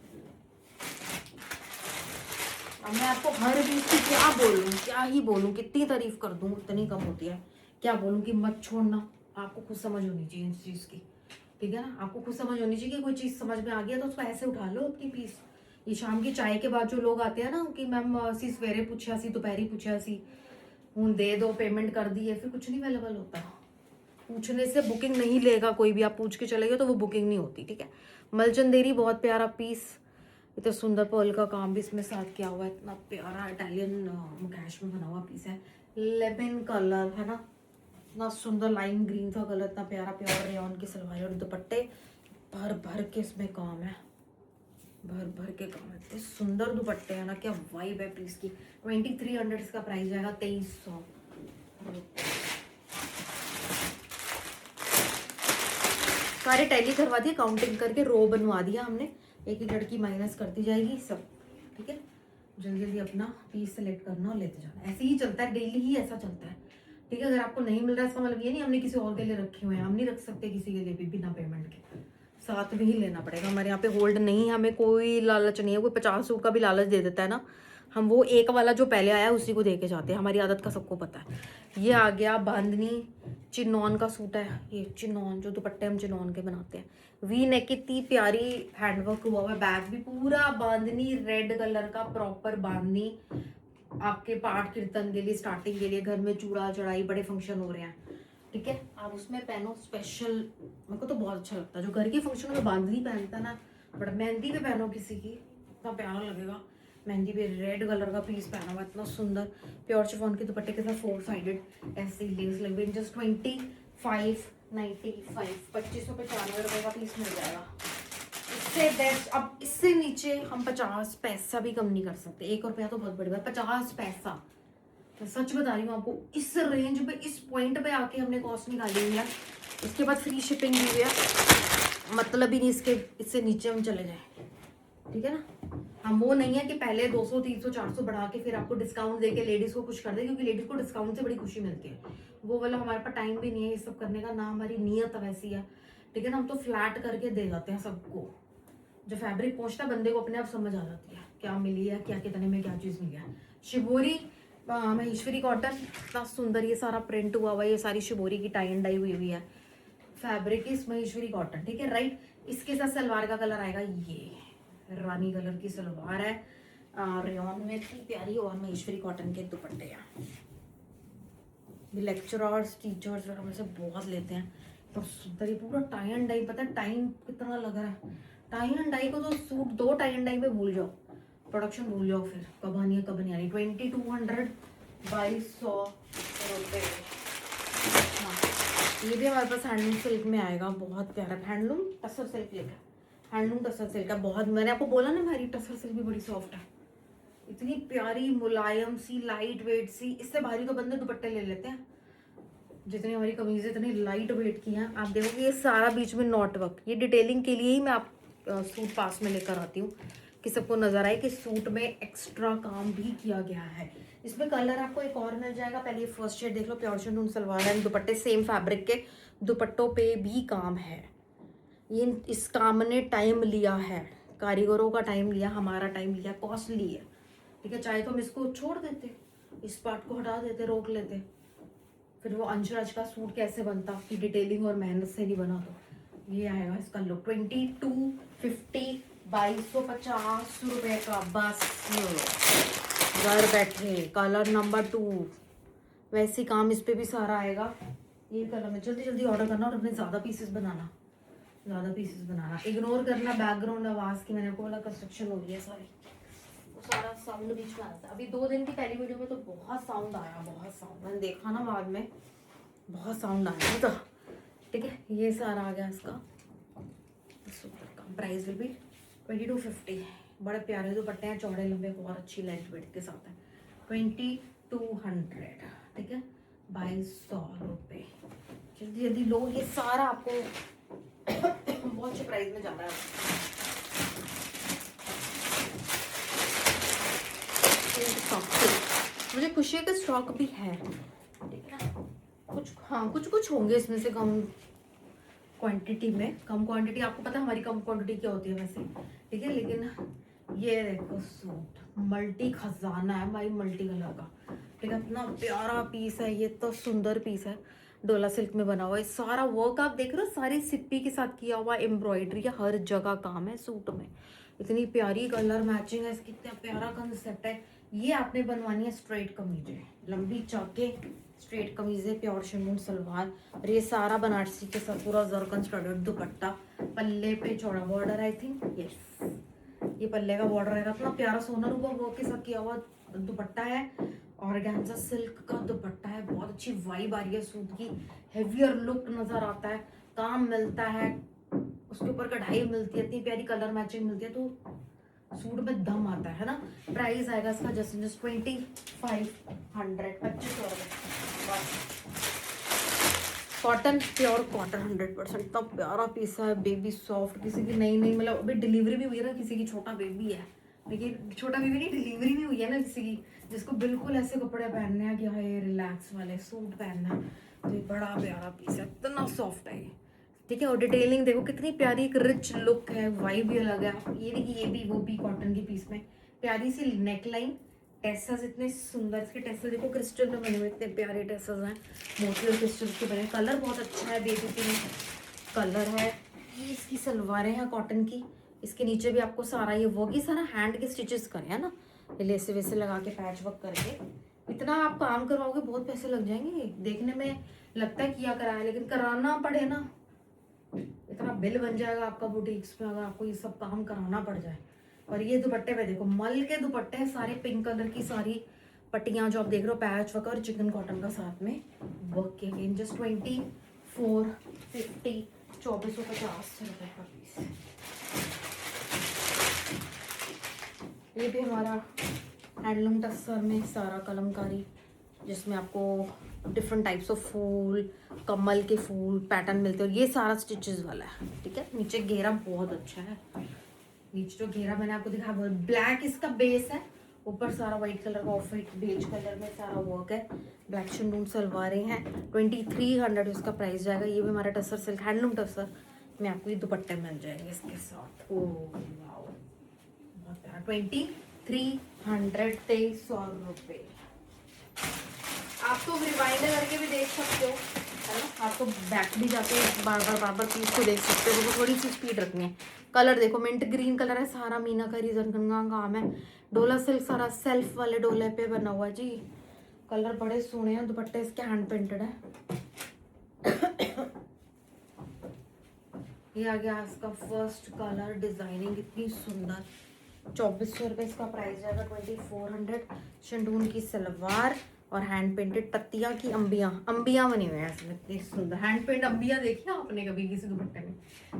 अब मैं आपको हर पीस की क्या बोलूँ, क्या ही बोलूँ, कितनी तारीफ कर दूँ उतनी कम होती है। क्या बोलूँ कि मत छोड़ना, आपको खुद समझ होनी चाहिए इस चीज़ की, ठीक है ना। आपको खुद समझ होनी चाहिए कि कोई चीज़ समझ में आ गया तो उसको ऐसे उठा लो अपनी पीस। ये शाम की चाय के बाद जो लोग आते हैं ना कि मैम असी सवेरे पूछा सी, दोपहरी पूछा सी, हूँ दे दो, पेमेंट कर दी है, फिर कुछ नहीं अवेलेबल होता। पूछने से बुकिंग नहीं लेगा कोई भी, आप पूछ के चले गए तो वो बुकिंग नहीं होती, ठीक है। मलचंदेरी बहुत प्यारा पीस, इतना सुंदर पर्ल का काम भी इसमें साथ किया हुआ है, इतना प्यारा इटालियन मुकैश में बना हुआ पीस है। लेमन कलर है ना, इतना सुंदर लाइम ग्रीन का कलर, इतना प्यारा प्योर रेयॉन की सलवार और दुपट्टे, भर भर के इसमें काम है, भर भर के काम है। इतने सुंदर दुपट्टे हैं ना, क्या वाइब है पीस की। 2300 इसका प्राइस जाएगा, 2300। सारे टैली करवा दिए, काउंटिंग करके रो बनवा दिया हमने, एक एक लड़की माइनस करती जाएगी सब, ठीक है। जल्दी जल्दी अपना पीस सेलेक्ट करना और लेते जाना, ऐसे ही चलता है, डेली ही ऐसा चलता है, ठीक है। अगर आपको नहीं मिल रहा है इसका मतलब ये नहीं हमने किसी और के लिए रखे हुए हैं, हम नहीं रख सकते किसी के लिए भी बिना पेमेंट के, साथ में ही लेना पड़ेगा। हमारे यहाँ पे होल्ड नहीं, हमें कोई लालच नहीं है। कोई 50 सूट का भी लालच दे देता है ना, हम वो एक वाला जो पहले आया उसी को दे के जाते हैं, हमारी आदत का सबको पता है। ये आ गया बांधनी चिनॉन का सूट है, ये चिनॉन जो दुपट्टे हम चिनॉन के बनाते हैं, वी नेक की इतनी प्यारी हैंडवर्क हुआ हुआ, बैग भी पूरा बांधनी रेड कलर का, प्रॉपर बांधनी आपके पाठ कीर्तन के लिए, स्टार्टिंग के लिए, घर में चूड़ा चढ़ाई, बड़े फंक्शन हो रहे हैं ठीक है। आप उसमें पहनो स्पेशल, मेरे को तो बहुत अच्छा लगता है जो घर के फंक्शन में बांधनी पहनता है ना, बट मेहंदी पे पहनो किसी की, इतना प्यारा लगेगा। मेहंदी पे रेड कलर का पीस पहना हुआ, इतना सुंदर प्योर शिफॉन के दुपट्टे के साथ 4 साइडेड ऐसे लेस लगे, जस्ट 2595, 2595 का पीस मिल जाएगा। इससे बेस्ट अब इससे नीचे हम 50 पैसा भी कम नहीं कर सकते। 1 रुपया तो बहुत बड़ी बात, 50 पैसा, मैं सच बता रही हूँ आपको। इस रेंज पे, इस पॉइंट पे आके हमने कॉस्ट निकाली हुई है। इसके बाद फ्री शिपिंग भी है, मतलब ही नहीं इसके, इससे नीचे हम चले जाए, ठीक है ना। हम वो नहीं है कि पहले 200 300 400 बढ़ा के फिर आपको डिस्काउंट देके लेडीज को कुछ कर दे, क्योंकि लेडीज को डिस्काउंट से बड़ी खुशी मिलती है। वो वाला हमारे पास टाइम भी नहीं है ये सब करने का, ना हमारी नीयत वैसी है, ठीक है ना। हम तो फ्लैट करके दे जाते हैं सबको। जो फैब्रिक पहुंचता है बंदे को अपने आप समझ आ जाती है क्या मिली है, क्या कितने में क्या चीज़ मिली है। शिबोरी महेश्वरी कॉटन, इतना सुंदर ये सारा प्रिंट हुआ हुआ है, ये सारी शिबोरी की टाई एंड डाई हुई हुई है। फैब्रिक इस महेश्वरी कॉटन, ठीक है राइट। इसके साथ सलवार का कलर आएगा ये रानी कलर की सलवार है, रेयॉन में इतनी प्यारी, और महेश्वरी कॉटन के दुपट्टे हैं। ये लेक्चरर्स टीचर्स वगैरह में से बहुत लेते हैं, तो सुंदर। ये पूरा टाई एंड डाई, पता है टाइम कितना लग रहा है टाई एंड डाई को, तो सूट 2 टाई एंड डाई में भूल जाओ, प्रोडक्शन भूल जाओ, फिर कब आनी है कब नहीं आ रही। 2200 2200 रुपये। हाँ, ये भी हमारे पास हैंडलूम सिल्क में आएगा, बहुत प्यारा हैंडलूम टसर सिल्क लिखा, हैंडलूम टसर सिल्क का। बहुत, मैंने आपको बोला ना मेरी टसर सिल्क भी बड़ी सॉफ्ट है, इतनी प्यारी मुलायम सी लाइट वेट सी। इससे भारी तो बंदे दुपट्टे ले लेते हैं, जितनी हमारी कमीज़ें इतनी लाइट वेट की हैं। आप देखोगे ये सारा बीच में नॉट वर्क, ये डिटेलिंग के लिए ही मैं आप सूट पास में लेकर आती हूँ कि सबको नजर आए कि सूट में एक्स्ट्रा काम भी किया गया है। इसमें कलर आपको एक और मिल जाएगा, पहले ये फर्स्ट शेड देख लो, प्योर शिफॉन सलवार एंड दुपट्टे सेम फैब्रिक के, दुपट्टों पे भी काम है। ये इस काम ने टाइम लिया है, कारीगरों का टाइम लिया, हमारा टाइम लिया, कॉस्टली है, ठीक है। चाहे तो हम इसको छोड़ देते, इस पार्ट को हटा देते, रोक लेते, फिर वो अंशराज का सूट कैसे बनता कि डिटेलिंग और मेहनत से नहीं बना। तो ये आएगा इसका लुक 2250 2250 रुपये का, बस घर बैठे। कलर नंबर 2, वैसे काम इस पे भी सारा आएगा। ये कलर में जल्दी जल्दी ऑर्डर करना और अपने ज़्यादा पीसेस बनाना, ज़्यादा पीसेस बनाना। इग्नोर करना बैकग्राउंड आवाज़ की, मैंने आपको बोला कंस्ट्रक्शन हो रही है सारी, सारा साउंड बीच में आता है। अभी 2 दिन की पहली वीडियो में तो बहुत साउंड आया, बहुत साउंड, मैंने देखा ना बाद में, बहुत साउंड आया तो, ठीक है। ये सारा आ गया इसका सुपर का। Price will be 2250। बड़े प्यारे दुपट्टे हैं, चौड़े लंबे, बहुत अच्छी लाइट वेट के साथ है। 2200, ठीक है, 2200 रुपये। जल्दी जल्दी लो, ये सारा आपको बहुत अच्छे प्राइस में जा रहा है। मुझे खुशी है कि स्टॉक भी है, ठीक है ना। कुछ हाँ कुछ होंगे इसमें से कम क्वांटिटी में, कम क्वांटिटी, आपको पता है हमारी कम क्वांटिटी क्या होती है वैसे, ठीक है। लेकिन ये देखो सूट मल्टी खजाना है भाई, मल्टी कलर का, ठीक है। इतना प्यारा पीस है, ये तो सुंदर पीस है, डोला सिल्क में बना हुआ है। सारा वर्क आप देख रहे हो, सारी सिप्पी के साथ किया हुआ एम्ब्रॉयडरी है, हर जगह काम है सूट में। इतनी प्यारी कलर मैचिंग है, कितना प्यारा कंसेप्ट है। ये आपने बनवानी है स्ट्रेट कमीजें, लंबी चाके स्ट्रेट कमीजें, प्योर शिफॉन सलवार, और ये सारा बनारसी के साथ पूरा जरकन स्टडड दुपट्टा, पल्ले पे चौड़ा बॉर्डर, आई थिंक यस ये पल्ले का बॉर्डर रहेगा। इतना प्यारा सोनर हुआ वर्क के साथ किया हुआ दुपट्टा है, ऑर्गेन्जा सिल्क का दुपट्टा है, बहुत अच्छी वाइब आ रही है सूट की, हेवियर लुक नजर आता है, काम मिलता है, उसके ऊपर कढ़ाई मिलती है, इतनी प्यारी कलर मैचिंग मिलती है, तो सूट में दम आता है ना। प्राइस आएगा इसका जस्ट 2500, 2500 कॉटन, प्योर कॉटन 100%। इतना प्यारा पीस है, बेबी सॉफ्ट, किसी की नई मतलब अभी डिलीवरी भी हुई है ना, किसी की छोटा बेबी है, लेकिन छोटा बेबी नहीं, डिलीवरी भी हुई है ना किसी की, जिसको बिल्कुल ऐसे कपड़े पहनने हैं कि हाँ ये रिलैक्स वाले सूट पहनना है, तो ये बड़ा प्यारा पीस है, इतना सॉफ्ट है ये, ठीक है। और डिटेलिंग देखो कितनी प्यारी, एक रिच लुक है, वाइब भी अलग है। ये देखिए, ये भी वो भी कॉटन की पीस में प्यारी सी नेक लाइन, टेसल्स इतने सुंदर, इसके टेसल्स देखो क्रिस्टल में बने हुए, इतने प्यारे टेसल्स हैं, मोती क्रिस्टल्स के बने। कलर बहुत अच्छा है, बेबी पिंक कलर है। ये इसकी सलवारें हैं कॉटन की, इसके नीचे भी आपको सारा ये वर्क, ये सारा हैंड के स्टिचेस करे है ना, ये लेसे वैसे लगा के पैच वर्क करके इतना आप काम करवाओगे बहुत पैसे लग जाएंगे। देखने में लगता है किया कराया, लेकिन कराना पड़े ना, इतना बिल बन जाएगा आपका बुटीक्स में अगर आपको ये सब काम कराना पड़ जाए। और ये दुपट्टे पे देखो, मल के दुपट्टे हैं सारे, पिंक कलर की सारी पट्टियां जो आप देख रहे हो, पैच वर्क और चिकन कॉटन का साथ में वर्क किया गया। जस्ट 2450, 2450 रुपये का पीस। ये भी हमारा हैंडलूम टस्सर में सारा कलमकारी, जिसमें आपको डिफरेंट टाइप्स ऑफ फूल, कमल के फूल पैटर्न मिलते हैं। और ये सारा स्टिचेस वाला है, ठीक है। नीचे घेरा बहुत अच्छा है, नीचे जो घेरा मैंने आपको दिखाया वो ब्लैक इसका बेस है, ऊपर सारा व्हाइट कलर का, ऑफ व्हाइट बेज कलर में सारा वर्क है। ब्लैक शिनून सलवारें हैं, 2300 इसका प्राइस जाएगा। ये भी हमारा टसर सिल्क हैंडलूम टसर में आपको ये दुपट्टे मिल जाएंगे इसके साथ। ओ वाओ, बहुत प्यारा। 2300, 2300 रुपये। आप तो रिवाइंड करके भी देख सकते हो, है ना। आप तो बैक भी जाके बार बार पीस को देख सकते हो, तो थोड़ी सी स्पीड रखनी है। कलर देखो, मिंट ग्रीन कलर है, सारा मीनाकारी जरकन का काम है। डोला सिल्क सारा सेल्फ वाले डोले पे बना हुआ है जी। कलर बड़े सोने हैं, दुपट्टे इसके हैंड पेंटेड है। ये आ गया इसका फर्स्ट कलर, डिजाइनिंग इतनी सुंदर। 2400 रुपये इसका प्राइस जाएगा, 2400। शंडून की सलवार और हैंड पेंटेड पत्तियां की अंबियां बनी हुई है इसमें, इतनी सुंदर हैंड पेंट अंबियां देखी आपने कभी किसी दुपट्टे में?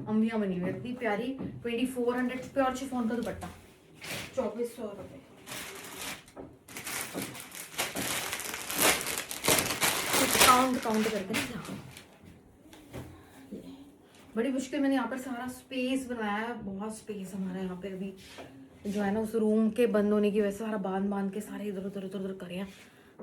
अंबियां बनी हुई है इतनी प्यारी। 2400 प्योर शिफॉन का दुपट्टा, 2400 रुपये। काउंट करके ना यहाँ बड़ी मुश्किल मैंने यहाँ पर सारा स्पेस बनाया है, बहुत स्पेस हमारा यहाँ पे अभी जो है ना, उस रूम के बंद होने की वजह से सारा बांध के सारे इधर उधर करे हैं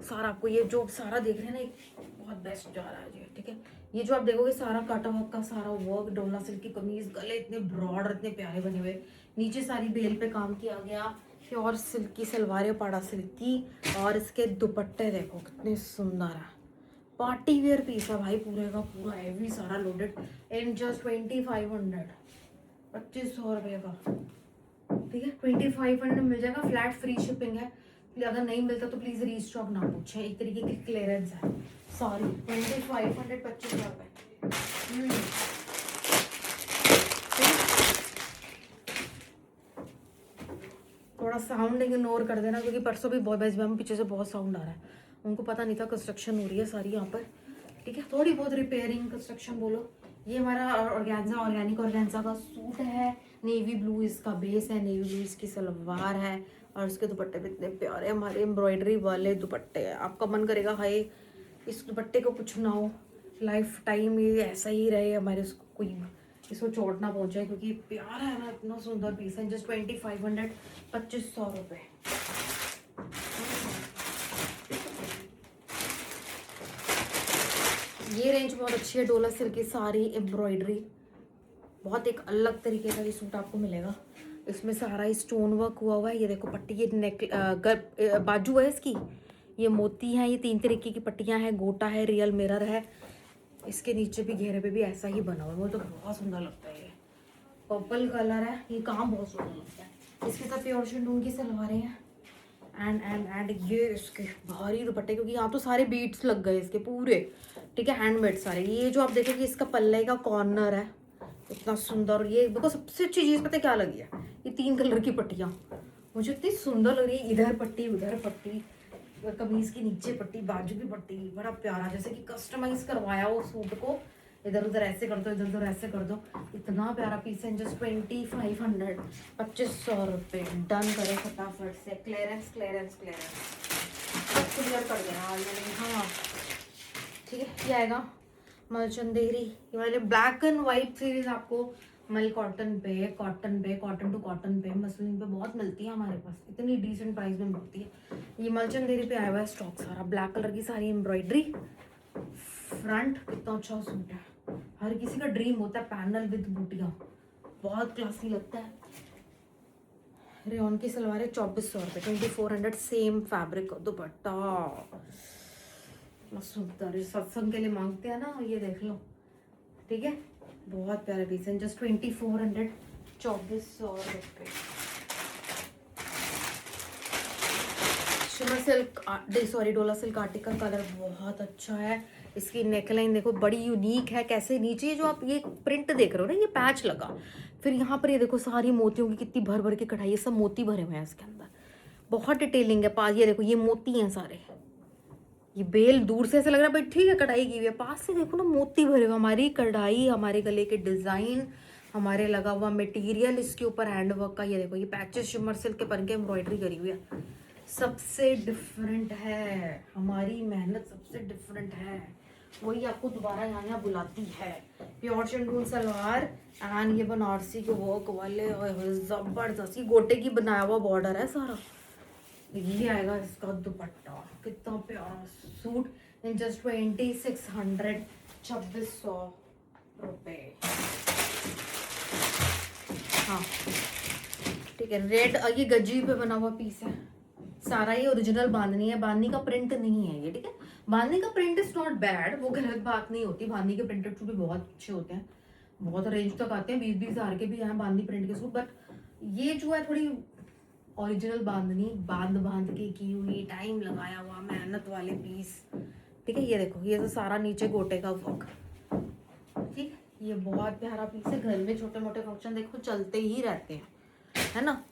सारा। आपको ये जो सारा देख रहे हैं ना, एक बहुत बेस्ट जा रहा है जी, ठीक है। ये जो आप देखोगे सारा कट वर्क का सारा वर्क, डोला सिल्क की कमीज, गले इतने ब्रॉड इतने प्यारे बने हुए, नीचे सारी बेल पे काम किया गया, प्योर सिल्क की सलवारें पाड़ा सिल्क की। और इसके दुपट्टे देखो कितने सुंदर है, पार्टी वेयर पीस है भाई, पूरे का पूरा हैवी सारा लोडेड। इन जस्ट 2500, 2500 रुपये का, ठीक है। 2500 मिल जाएगा, फ्लैट फ्री शिपिंग है। अगर नहीं मिलता तो प्लीज रीस्टॉक ना पूछें, एक तरीके की क्लियरेंस है। सॉरी, 2500, 2500 रुपये। थोड़ा साउंड इग्नोर कर देना, क्योंकि परसों भी बहुत बेस्ट में पीछे से बहुत साउंड आ रहा है, उनको पता नहीं था कंस्ट्रक्शन हो रही है सारी यहाँ पर, ठीक है। थोड़ी बहुत रिपेयरिंग कंस्ट्रक्शन बोलो। ये हमारा ऑर्गेन्जा, ऑर्गेनिक ऑर्गेन्जा का सूट है, नेवी ब्लू इसका बेस है, नेवी ब्लू इसकी सलवार है, और उसके दुपट्टे भी इतने प्यारे हमारे एम्ब्रॉयडरी वाले दुपट्टे हैं। आपका मन करेगा हाय इस दुपट्टे को कुछ ना हो, लाइफ टाइम ये ऐसा ही रहे, हमारे उसको कोई इसको चोट ना पहुंचे, क्योंकि प्यारा है ना, इतना सुंदर पीस है। जस्ट 2500, 2500 रुपये। ये रेंज बहुत अच्छी है, डोला सिल्क की सारी एम्ब्रॉयडरी, बहुत एक अलग तरीके का ये सूट आपको मिलेगा। इसमें सारा स्टोन वर्क हुआ है, ये देखो पट्टी, ये नेक बाजू है इसकी, ये मोती है, ये 3 तरीके की पट्टियां हैं, गोटा है, रियल मिरर है। इसके नीचे भी घेरे पे भी ऐसा ही बना हुआ है, मुझे तो बहुत सुंदर लगता है। ये पर्पल कलर है, ये काम बहुत सुंदर लगता है। इसके साथ प्योर शिफॉन की सलवारें हैं, एंड ये इसके भारी दुपट्टे, क्योंकि यहाँ तो सारे बीट्स लग गए इसके पूरे, ठीक है, हैंडमेड सारे। ये जो आप देखोगे इसका पल्ले का कॉर्नर है, इतना सुंदर। ये देखो सबसे अच्छी चीज़ पता है क्या लगी है, ये 3 कलर की पट्टियाँ मुझे इतनी सुंदर लग रही है, इधर पट्टी उधर पट्टी, कमीज की नीचे पट्टी, बाजू की पट्टी, बड़ा प्यारा, जैसे कि कस्टमाइज करवाया हो सूट को, इधर उधर ऐसे कर दो, इधर उधर ऐसे कर दो, इतना प्यारा पीस है। जस्ट 2500, 2500 रुपये। डन करें फटाफट से, क्लियरेंस क्लियरेंस क्लियरेंस क्लियर कर देना ऑलरेडी। हाँ ठीक है, ये आएगा मलचंदेरी, ये वाले ब्लैक एंड वाइट सीरीज आपको मल कॉटन पे, कॉटन टू कॉटन पे, मसलिन पे बहुत मिलती है हमारे पास, इतनी डिसेंट प्राइस में मिलती है। ये मलचंदेरी पे आया हुआ है स्टॉक सारा, ब्लैक कलर की सारी एम्ब्रॉयडरी, फ्रंट कितना अच्छा सूट है, हर किसी का ड्रीम होता है पैनल विद बूटियाँ, बहुत क्लासी लगता है। रेयन की सलवार है, 2400 रुपये, 2400, सेम फैब्रिक दुपट्टा, सुंदर, सत्संग के लिए मांगते हैं ना, ये देख लो, ठीक है, बहुत प्यारे पीस है। जस्ट 2400, 2400 रुपये। शिमर सिल्क सॉरी डोला सिल्क आर्टिक का कलर बहुत अच्छा है। इसकी नेकलाइन देखो बड़ी यूनिक है, कैसे नीचे जो आप ये प्रिंट देख रहे हो ना, ये पैच लगा, फिर यहाँ पर ये देखो सारी मोतियों की कितनी भर भर के कढ़ाई, ये सब मोती भरे हुए हैं इसके अंदर, बहुत डिटेलिंग है। पास ये देखो ये मोती हैं सारे, ये बेल दूर से ऐसा लग रहा है भाई ठीक है कढ़ाई की हुई है, पास से देखो ना मोती भरे हुए, हमारी कढ़ाई, हमारे गले के डिजाइन, हमारे लगा हुआ मटेरियल, इसके ऊपर हैंडवर्क का ये देखो, ये पैचेस शिमर सिल्क के बन के एम्ब्रॉयडरी करी हुई है। सबसे डिफरेंट है, हमारी मेहनत सबसे डिफरेंट है, वही आपको दोबारा यहाँ बुलाती है। प्योर शेंडून सलवार एंड ये बनारसी के वर्क वाले जबरदस्त, गोटे की बनाया हुआ बॉर्डर है सारा। ये आएगा इसका दुपट्टा, कितना प्यारा सूट इन जस्ट 2600, 2600 रुपए। हाँ ठीक है, रेड, ये गजी पे बना हुआ पीस है सारा, ये ओरिजिनल बांधनी है, बांधनी का प्रिंट नहीं है ये, ठीक है। बांधनी का प्रिंट इज नॉट बैड, वो गलत बात नहीं होती, बांधनी के प्रिंटेड सूट भी बहुत अच्छे होते हैं, बहुत रेंज तक आते हैं, 20-20 हजार के भी हैं बांधनी प्रिंट के सूट, बट ये जो है थोड़ी ओरिजिनल बांधनी, बांध के की हुई, टाइम लगाया हुआ, मेहनत वाले पीस, ठीक है। ये देखो ये तो सारा नीचे गोटे का वर्क, ठीक, ये बहुत प्यारा पीस है, घर में छोटे मोटे फंक्शन देखो चलते ही रहते हैं, है ना।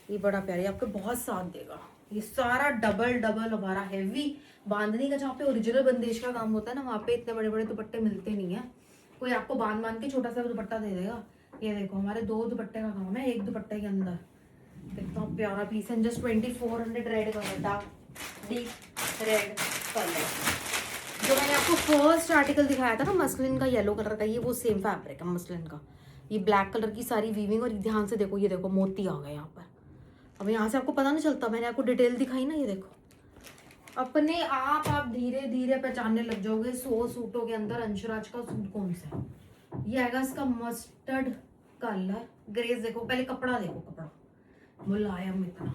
ये बड़ा प्यारा, आपको बहुत साथ देगा, ये सारा डबल डबल हमारा हैवी बांधनी का, जहाँ पे ओरिजिनल बंदेश का काम होता है ना, वहाँ पे इतने बड़े बड़े दुपट्टे मिलते नहीं है, कोई आपको बांध के छोटा सा दुपट्टा दे देगा। ये देखो हमारे 2 दुपट्टे का काम है एक दुपट्टे के अंदर, कितना प्यारा पीस है, just 2400, red colour, dark deep red colour. जो मैंने आपको फर्स्ट आर्टिकल दिखाया था ना मसलिन का येलो कलर का, ये वो सेम फैब्रिक है मसलिन का, ये ब्लैक कलर की सारी वीविंग, और ध्यान से देखो ये देखो मोती आ गए यहाँ पर, अब यहाँ से आपको पता नहीं चलता, मैंने आपको डिटेल दिखाई ना, ये देखो अपने आप धीरे धीरे पहचानने लग जाओगे 100 सूटों के अंदर अंशराज का सूट कौन सा है। ये आएगा इसका मस्टर्ड कलर ग्रेस, देखो पहले कपड़ा देखो, कपड़ा मुलायम इतना,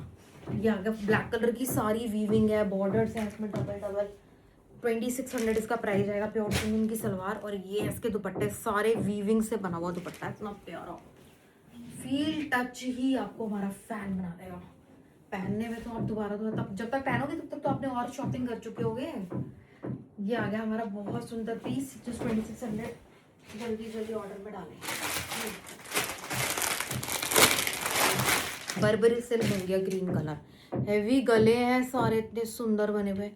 ये आ गया ब्लैक कलर की सारी वीविंग है, बॉर्डर्स हैं इसमें डबल डबल, 2600 इसका प्राइस आएगा। प्योर शिमर की सलवार, और ये इसके दुपट्टे सारे वीविंग से बना हुआ दुपट्टा, इतना प्यारा, फील टच ही आपको हमारा फैन बना देगा, पहनने में तो आप दोबारा तब जब तक पहनोगे तब तक तो आपने और शॉपिंग कर चुके होगे। ये आ गया हमारा बहुत सुंदर पीस, जस्ट 2600, जल्दी जल्दी ऑर्डर में डालें। बर्बरी सिल्क बन गया ग्रीन कलर, हैवी गले हैं सारे इतने सुंदर बने हुए,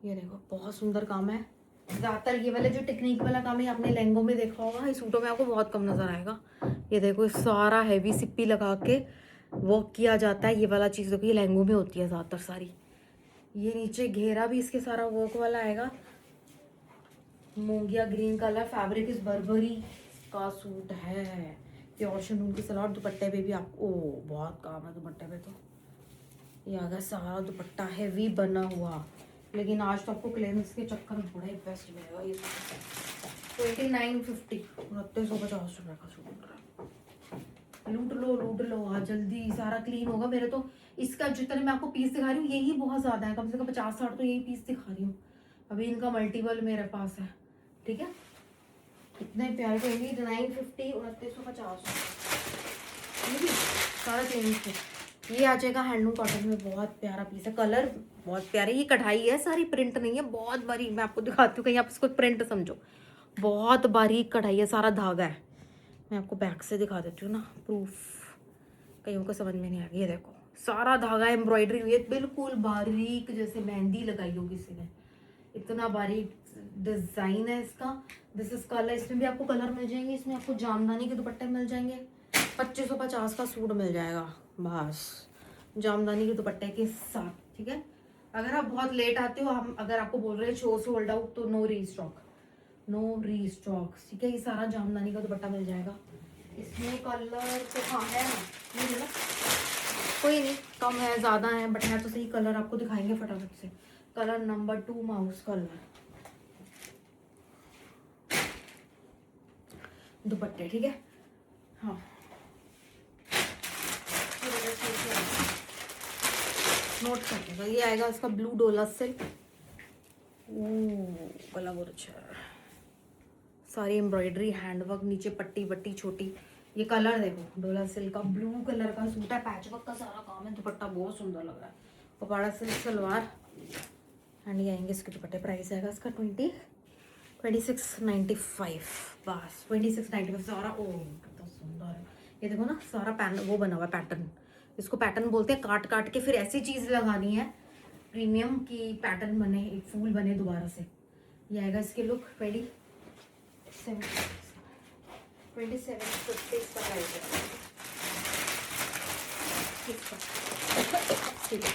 ये देखो बहुत सुंदर काम है। ज़्यादातर ये वाले जो टेक्निक वाला काम है आपने लहंगों में देखा होगा, इस सूटों में आपको बहुत कम नजर आएगा। ये देखो सारा हैवी सिप्पी लगा के वर्क किया जाता है, ये वाला चीज़ देखो ये लहंगों में होती है ज़्यादातर सारी। ये नीचे घेरा भी इसके सारा वर्क वाला आएगा, मूंगिया ग्रीन कलर, फैब्रिक इस बर्बरी का सूट है। प्योर शिमर की सलवार, दुपट्टे पे भी आपको बहुत काम है दुपट्टे पे, तो ये आ गया सारा दुपट्टा हैवी बना हुआ, लेकिन आज तो आपको क्लेमेंस के चक्कर में बड़ा ही बेस्ट मिलेगा। ये 2950, 2950 रुपये का सूट रहा है, लूट लो आज जल्दी, सारा क्लीन होगा। मेरे तो इसका जितने मैं आपको पीस दिखा रही हूँ यही बहुत ज़्यादा है, कम से कम 50-60 तो यही पीस दिखा रही हूँ, अभी इनका मल्टीपल मेरे पास है, ठीक है। इतने प्यारे, 2950, 2950 सारा क्लेमेंस पे। ये आ जाएगा हैंडलूम कॉटन में, बहुत प्यारा पीस है, कलर बहुत प्यारे, ये कढ़ाई है सारी, प्रिंट नहीं है, बहुत बारीक, मैं आपको दिखाती हूँ कहीं आप इसको प्रिंट समझो, बहुत बारीक कढ़ाई है, सारा धागा है, मैं आपको बैक से दिखा देती हूँ ना प्रूफ, कईयों को समझ में नहीं आएगा। ये देखो सारा धागा एम्ब्रॉयडरी हुई है, बिल्कुल बारीक जैसे मेहंदी लगाई हो किसी ने, इतना बारीक डिजाइन है इसका। दिस इज कलर, इसमें भी आपको कलर मिल जाएंगे, इसमें आपको जामदानी के दुपट्टे मिल जाएंगे, 2550 का सूट मिल जाएगा बस जामदानी के दुपट्टे के साथ, ठीक है। अगर आप बहुत लेट आते हो, हम अगर आपको बोल रहे हैं शो सोल्ड आउट, तो नो रीस्टॉक, ठीक है। ये सारा जामदानी का दुपट्टा मिल जाएगा, इसमें कलर तो हाँ है ना, कोई नहीं कम है ज़्यादा है, बट है तो सही, कलर आपको दिखाएंगे फटाफट से। कलर नंबर 2 माउस कलर दुपट्टे, ठीक है। हाँ नोट करने का, ये आएगा इसका ब्लू डोला सिल्क, गला बहुत अच्छा है, सारी एम्ब्रॉयडरी हैंडवर्क, नीचे पट्टी पट्टी छोटी, ये कलर देखो डोला सिल्क का ब्लू कलर का सूट है, पैचवर्क का सारा काम है, दुपट्टा बहुत सुंदर लग रहा है, कपाड़ा सिल्क सलवार एंड ये आएंगे इसके दुपट्टे। प्राइस आएगा इसका 2695 बस 2695 सारा। ओ कितना सुंदर है ये, देखो ना सारा वो बना हुआ है पैटर्न। इसको पैटर्न बोलते हैं, काट काट के फिर ऐसी चीज़ लगानी है प्रीमियम की पैटर्न बने, एक फूल बने दोबारा से। ये आएगा इसके लुक 2750 इसका प्राइस है। ठीक है,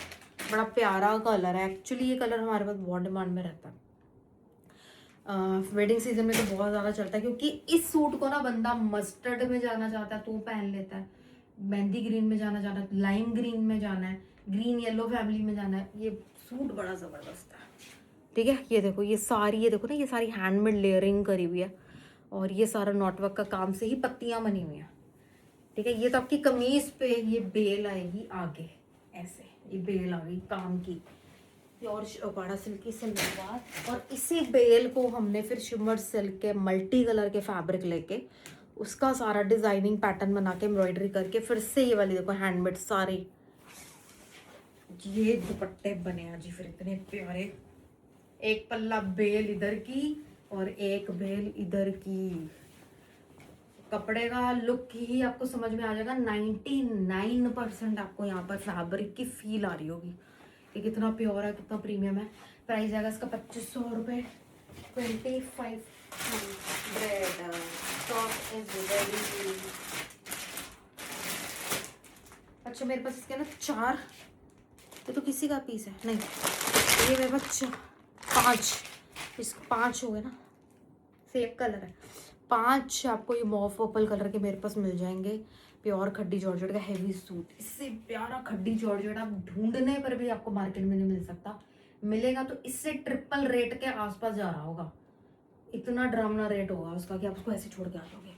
बड़ा प्यारा कलर है एक्चुअली। ये कलर हमारे पास बहुत डिमांड में रहता है, वेडिंग सीजन में तो बहुत ज़्यादा चलता है, क्योंकि इस सूट को ना बंदा मस्टर्ड में जाना चाहता है तो पहन लेता है, मेहंदी ग्रीन में जाना चाहता है, लाइम ग्रीन में जाना है, ग्रीन येलो फैमिली में जाना है, ये सूट बड़ा ज़बरदस्त है। ठीक है, ये देखो ये देखो ना, ये सारी हैंडमेड लेयरिंग करी हुई है और ये सारा नॉटवर्क का काम से ही पत्तियां बनी हुई हैं। ठीक है, ये तो आपकी कमीज पे ये बेल आएगी आगे, ऐसे ये बेल आ गई काम की, और कपाड़ा सिल्क की सलवार, और इसी बेल को हमने फिर शिमर सिल्क के मल्टी कलर के फैब्रिक लेके उसका सारा डिजाइनिंग पैटर्न बना के एम्ब्रॉयडरी करके फिर से ये वाली देखो हैंडमेड सारे ये दुपट्टे बने हैं जी फिर इतने प्यारे। एक पल्ला बेल इधर की और एक बेल इधर की। कपड़े का लुक ही आपको समझ में आ जाएगा। 99% आपको यहाँ पर फैब्रिक की फील आ रही होगी। ये कितना प्योर है, कितना प्रीमियम है। प्राइस आएगा इसका 2500 रुपये। 2500। अच्छा मेरे पास इसके ना 4, ये तो किसी का पीस है नहीं, ये मेरे पास 5, इस 5 हो गए ना, सेम कलर है। 5 आपको ये मॉफ पर्पल कलर के मेरे पास मिल जाएंगे। प्योर खड्डी जॉर्जेट का हैवी सूट, इससे प्यारा खड्डी जॉर्जेट आप ढूंढने पर भी आपको मार्केट में नहीं मिल सकता। मिलेगा तो इससे ट्रिपल रेट के आसपास जा रहा होगा, इतना ड्रामना रेट होगा उसका कि आप उसको ऐसे छोड़ के आ जाओगे।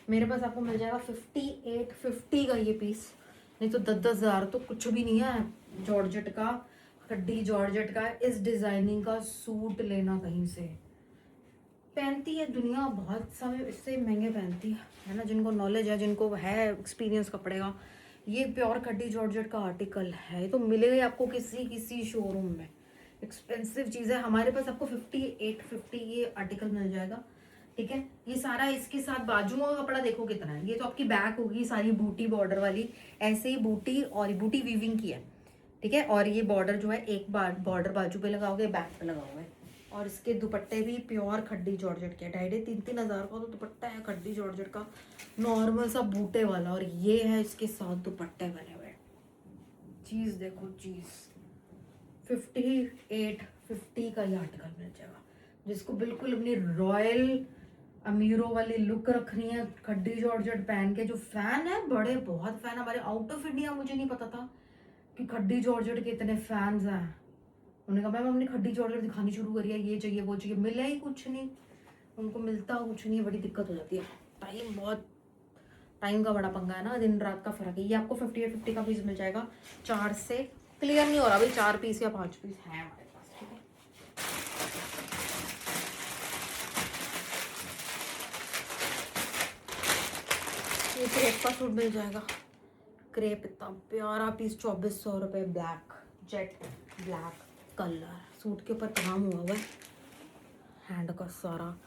मेरे पास आपको मिल जाएगा 5850 का ये पीस, नहीं तो 10-10 हज़ार तो कुछ भी नहीं है। जॉर्जेट का, खड्डी जॉर्जेट का इस डिजाइनिंग का सूट लेना कहीं से। पहनती है दुनिया बहुत समय इससे महंगे पहनती है ना, जिनको नॉलेज है, जिनको है एक्सपीरियंस कपड़े का। ये प्योर खड्डी जॉर्जेट का आर्टिकल है, ये तो मिलेगा ही आपको किसी शोरूम में। एक्सपेंसिव चीज़ है, हमारे पास आपको 5850 ये आर्टिकल मिल जाएगा। ठीक है, ये सारा इसके साथ बाजुओं का कपड़ा देखो कितना है। ये तो आपकी बैक होगी सारी बूटी बॉर्डर वाली, ऐसे ही बूटी, और बूटी वीविंग की है। ठीक है, और ये बॉर्डर जो है एक बार बॉर्डर बाजू पे लगाओगे, बैक पे लगा हुआ है। और इसके दुपट्टे भी प्योर खड्डी जॉर्जेट के, 2.5-3 हज़ार का तो दुपट्टा है खड्डी जॉर्जेट का, नॉर्मल सा बूटे वाला। और ये है इसके साथ दुपट्टे बने हुए। चीज़ देखो चीज़, 5850 का ये आर्टिकल मिल जाएगा। जिसको बिल्कुल अपनी रॉयल अमीरों वाली लुक रखनी है, खड्डी जॉर्जेट पहन के, जो फैन है बड़े बहुत फैन हमारे आउट ऑफ इंडिया, मुझे नहीं पता था कि खड्डी जॉर्जेट के इतने फैंस हैं। उन्होंने कहा मैम हमने खड्डी जॉर्जेट दिखानी शुरू करी है, ये चाहिए वो चाहिए, मिला ही कुछ नहीं, उनको मिलता कुछ नहीं है, बड़ी दिक्कत हो जाती है। टाइम का बड़ा पंगा है ना, दिन रात का फर्क है। ये आपको 5850 का पीस मिल जाएगा। 4 से क्लियर नहीं हो रहा भाई, 4 पीस या 5 पीस है हमारे पास। ठीक है, ये क्रेप का सूट मिल जाएगा। क्रेप इतना प्यारा पीस, 2400 रुपये। Black, jet black colour, suit के ऊपर काम हुआ हुआ है, हैंड का सारा।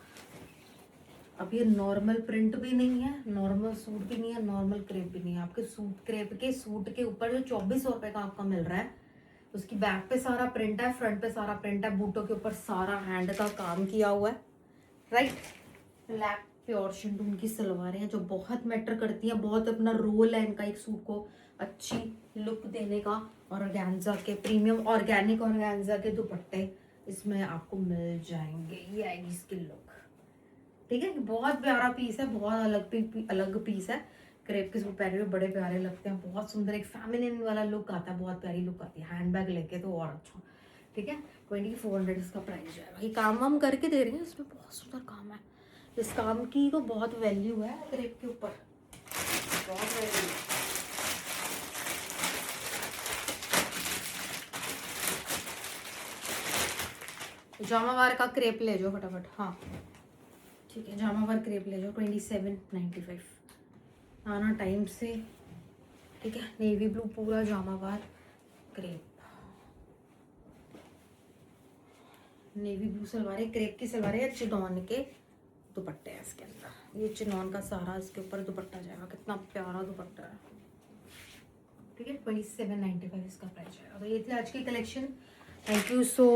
अब ये नॉर्मल प्रिंट भी नहीं है, नॉर्मल सूट भी नहीं है, नॉर्मल क्रेप भी नहीं है। आपके सूट क्रेप के सूट के ऊपर जो 2400 रुपये का आपका मिल रहा है, उसकी बैक पे सारा प्रिंट है, फ्रंट पे सारा प्रिंट है, बूटों के ऊपर सारा हैंड का काम किया हुआ है। राइट, ब्लैक प्योर शिंटून की सलवारें हैं जो बहुत मैटर करती हैं, बहुत अपना रोल है इनका एक सूट को अच्छी लुक देने का। और ऑर्गेन्जा के प्रीमियम ऑर्गेनिक ऑर्गेन्जा के दुपट्टे इसमें आपको मिल जाएंगे। ये आएगी इसकी लुक। ठीक है, बहुत प्यारा पीस है, बहुत अलग पीस है। क्रेप के सूट पहने हुए बड़े प्यारे लगते हैं, बहुत सुंदर, एक फेमिनिन वाला लुक आता है, बहुत प्यारी लुक आती है। हैंडबैग लेके तो और अच्छा। ठीक है, 2400 इसका प्राइस जाएगा। ये काम वाम करके दे रही है, इसमें बहुत सुंदर काम है। इस काम की तो बहुत वैल्यू है क्रेप के ऊपर, बहुत वैल्यू है। जामावार का क्रेप ले जाओ फटाफट। हाँ ठीक है, जामावार क्रेप ले जाओ 2795, आना टाइम से। ठीक है, नेवी ब्लू पूरा Jamawar crepe. Navy blue salwar है, क्रेप की सलवार है, चिनॉन के दुपट्टे हैं इसके अंदर। ये चिनॉन का सारा इसके ऊपर दुपट्टा जाएगा, कितना प्यारा दुपट्टा है। ठीक है, 2795 इसका प्राइस है। तो ये थी आज की कलेक्शन। Thank you so